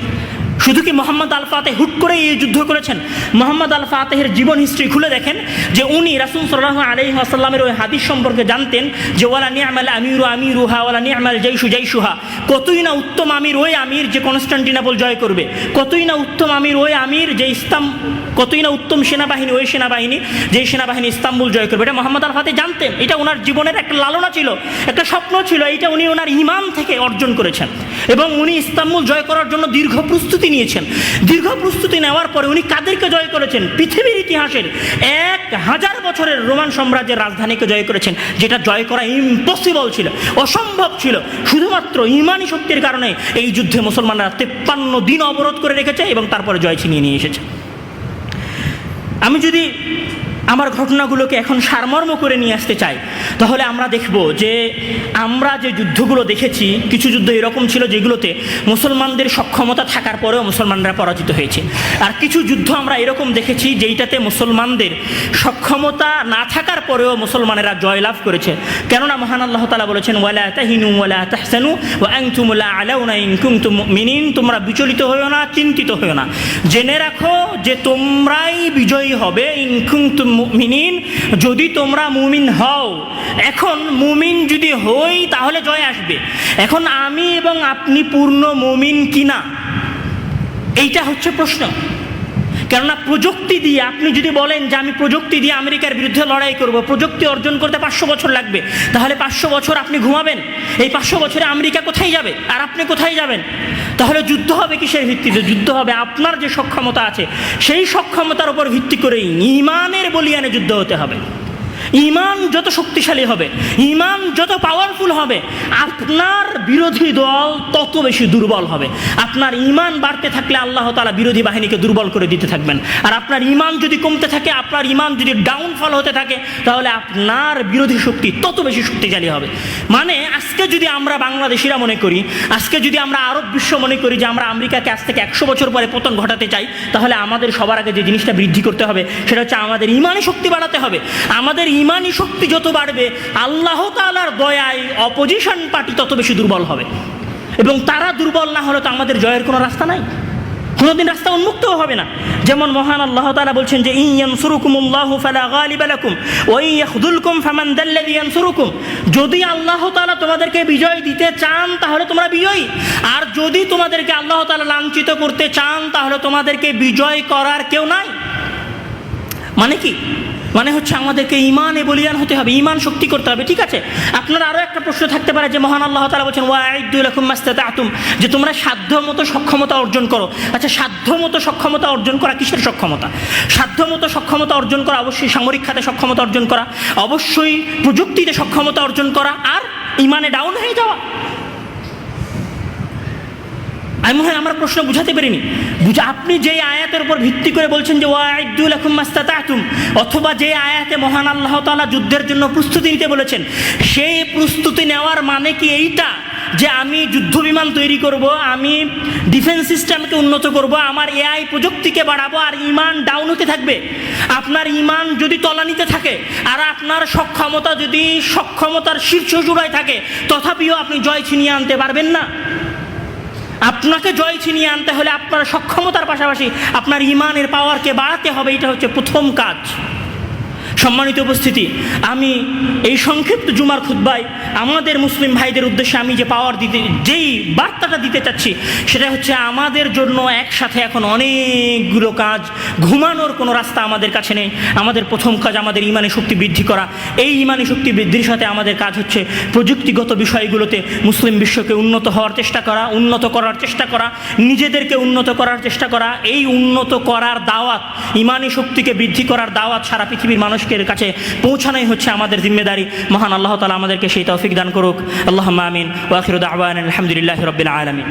[SPEAKER 1] শুধু কি মোহাম্মদ আল ফাতেহ হুট করে এই যুদ্ধ করেছেন? মোহাম্মদ আল ফাতেহের জীবন হিস্ট্রি খুলে দেখেন যে উনি রাসূল সাল্লাল্লাহু আলাইহি ওয়াসাল্লামের ওই হাদিস সম্পর্কে জানতেন যে ওয়ালা নি'মাল আমিরু আমিরুহা ওয়ালা নি'মাল জাইশু জাইশুহা। কতই না উত্তম আমির ওই আমির যে কনস্টান্টিনোপল জয় করবে, কতই না উত্তম আমির ওই আমির যে কতই না উত্তম সেনাবাহিনী ওই সেনাবাহিনী যেই সেনাবাহিনী ইস্তাম্বুল জয় করবে। এটা মোহাম্মদ আল ফাতেহ জানতেন। এটা ওনার জীবনের একটা লালনা ছিল, একটা স্বপ্ন ছিল। এটা উনি ওনার ঈমান থেকে অর্জন করেছেন এবং উনি ইস্তাম্বুল জয় করার জন্য দীর্ঘ প্রস্তুতি নিয়েছেন। দীর্ঘ প্রস্তুতি নেওয়ার পরে উনি কাদেরকে জয় করেছেন? পৃথিবীর ইতিহাসের 1000 বছরের রোমান সাম্রাজ্যের রাজধানীকে জয় করেছেন, যেটা জয় করা ইম্পসিবল ছিল, অসম্ভব ছিল। শুধুমাত্র ইমানি শক্তির কারণে এই যুদ্ধে মুসলমানরা 53 দিন অবরোধ করে রেখেছে এবং তারপরে জয় ছিনিয়ে নিয়ে এসেছে। আমি যদি আমার ঘটনাগুলোকে এখন সারমর্ম করে নিয়ে আসতে চাই, তাহলে আমরা দেখব যে আমরা যে যুদ্ধগুলো দেখেছি, কিছু যুদ্ধ এরকম ছিল যেগুলোতে মুসলমানদের সক্ষমতা থাকার পরেও মুসলমানরা পরাজিত হয়েছে, আর কিছু যুদ্ধ আমরা এরকম দেখেছি যেইটাতে মুসলমানদের সক্ষমতা না থাকার পরেও মুসলমানেরা জয়লাভ করেছে। কেননা মহান আল্লাহ তাআলা বলেছেন ওয়ালা তাহিনু ওয়ালা তাহসানু ওয়া আনতুম লা আলাউনা ইন কুনতুম মুমিনিন। তোমরা বিচলিত হইও না, চিন্তিত হইও না, জেনে রাখো যে তোমরাই বিজয়ী হবে। ইন কুনতুম মুমিনিন, যদি তোমরা মুমিন হও। এখন মুমিন যদি হই তাহলে জয় আসবে। এখন আমি এবং আপনি পূর্ণ মুমিন কিনা, এইটা হচ্ছে প্রশ্ন। কেননা প্রযুক্তি দিয়ে আপনি যদি বলেন যে আমি প্রযুক্তি দিয়ে আমেরিকার বিরুদ্ধে লড়াই করব, প্রযুক্তি অর্জন করতে 500 বছর লাগবে, তাহলে 500 বছর আপনি ঘুমাবেন। এই 500 বছরে আমেরিকা কোথায় যাবে আর আপনি কোথায় যাবেন? তাহলে যুদ্ধ হবে কিসের ভিত্তিতে? যুদ্ধ হবে আপনার যে সক্ষমতা আছে সেই সক্ষমতার উপর ভিত্তি করেই ঈমানের বলিয়ানে যুদ্ধ হতে হবে। ঈমান যত শক্তিশালী হবে, ঈমান যত পাওয়ারফুল হবে, আপনার বিরোধী দল তত বেশি দুর্বল হবে। আপনার ঈমান বাড়তে থাকলে আল্লাহ তাআলা বিরোধী বাহিনীকে দুর্বল করে দিতে থাকবেন। আর আপনার ঈমান যদি কমতে থাকে, আপনার ঈমান যদি ডাউনফল হতে থাকে, তাহলে আপনার বিরোধী শক্তি তত বেশি শক্তিশালী হবে। মানে আজকে যদি আমরা বাংলাদেশিরা মনে করি, আজকে যদি আমরা আরব বিশ্ব মনে করি যে আমরা আমেরিকাকে আজ থেকে 100 বছর পরে পতন ঘটাতে চাই, তাহলে আমাদের সবার আগে যে জিনিসটা বৃদ্ধি করতে হবে সেটা হচ্ছে আমাদের ঈমানি শক্তি বাড়াতে হবে। আমাদের ঈমানি শক্তি যত বাড়বে, আল্লাহ তাআলার দয়ায় অপোজিশন পার্টি তত বেশি দুর্বল হবে, এবং তারা দুর্বল না হলে তো আমাদের জয়ের কোনো রাস্তা নাই, কোনোদিন রাস্তা উন্মুক্ত হবে না। যেমন মহান আল্লাহ তাআলা বলছেন যে ইন ইয়ানসুরুকুমুল্লাহু ফালা গালিবা লাকুম ওয়া ইন ইয়াখযুলকুম ফামান যাল্লাযী ইয়ানসুরুকুম, যদি আল্লাহ তাআলা তোমাদেরকে বিজয় দিতে চান তাহলে তোমরা বিজয়ী, আর যদি তোমাদেরকে আল্লাহ তাআলা লাঞ্ছিত করতে চান তাহলে তোমাদেরকে বিজয় করার কেউ নাই। মানে কি? মানে হচ্ছে আমাদেরকে ঈমানে বলিয়ান হতে হবে, ঈমান শক্তি করতে হবে। ঠিক আছে, আপনার আরও একটা প্রশ্ন থাকতে পারে যে মহান আল্লাহ তাআলা বলছেন ওয়াইদু লাকুম মাস্তাতাতুম, যে তোমরা সাধ্যমতো সক্ষমতা অর্জন করো। আচ্ছা, সাধ্যমতো সক্ষমতা অর্জন করা কিসের সক্ষমতা? সাধ্যমতো সক্ষমতা অর্জন করা অবশ্যই সামরিক খাতে সক্ষমতা অর্জন করা, অবশ্যই প্রযুক্তিতে সক্ষমতা অর্জন করা, আর ঈমানে ডাউন হয়ে যাওয়া। আমি মনে হয় আমার প্রশ্ন বুঝাতে পারিনি। আপনি যেই আয়াতের উপর ভিত্তি করে বলছেন যে ওয়াইদু লাকুম মাস্তাতাতুম, অথবা যে আয়াতে মহান আল্লাহ তাআলা যুদ্ধের জন্য প্রস্তুতি নিতে বলেছেন, সেই প্রস্তুতি নেওয়ার মানে কি এইটা যে আমি যুদ্ধ বিমান তৈরি করব, আমি ডিফেন্স সিস্টেমকে উন্নত করব, আমার এআই প্রযুক্তিকে বাড়াবো, আর ঈমান ডাউন হতে থাকবে? আপনার ঈমান যদি তলানিতে থাকে আর আপনার সক্ষমতা যদি সক্ষমতার শীর্ষ চূড়ায় থাকে, তথাপিও আপনি জয় ছিনিয়ে আনতে পারবেন না। আপনাকে জয় ছিনিয়ে আনতে হলে আপনার সক্ষমতার পাশাপাশি আপনার ঈমানের পাওয়ারকে বাড়াতে হবে। এটা হচ্ছে প্রথম কাজ। সম্মানিত উপস্থিতি, আমি এই সংক্ষিপ্ত জুমার খুতবায় আমাদের মুসলিম ভাইদের উদ্দেশ্যে আমি যে পাওয়ার দিতে, যেই বার্তাটা দিতে চাচ্ছি, সেটা হচ্ছে আমাদের জন্য একসাথে এখন অনেকগুলো কাজ, ঘুমানোর কোনো রাস্তা আমাদের কাছে নেই। আমাদের প্রথম কাজ আমাদের ঈমানি শক্তি বৃদ্ধি করা। এই ঈমানি শক্তি বৃদ্ধির সাথে আমাদের কাজ হচ্ছে প্রযুক্তিগত বিষয়গুলোতে মুসলিম বিশ্বকে উন্নত হওয়ার চেষ্টা করা, উন্নত করার চেষ্টা করা, নিজেদেরকে উন্নত করার চেষ্টা করা। এই উন্নত করার দাওয়াত, ঈমানি শক্তিকে বৃদ্ধি করার দাওয়াত সারা পৃথিবীর মানুষের কাছে পৌঁছানোই হচ্ছে আমাদের জিম্মেদারি। মহান আল্লাহ তাআলা আমাদেরকে সেই তৌফিক দান করুক। আল্লাহুম্মা আমিন। ওয়া আখিরু দাওয়ানা আলহামদুলিল্লাহি রাব্বিল আলামিন।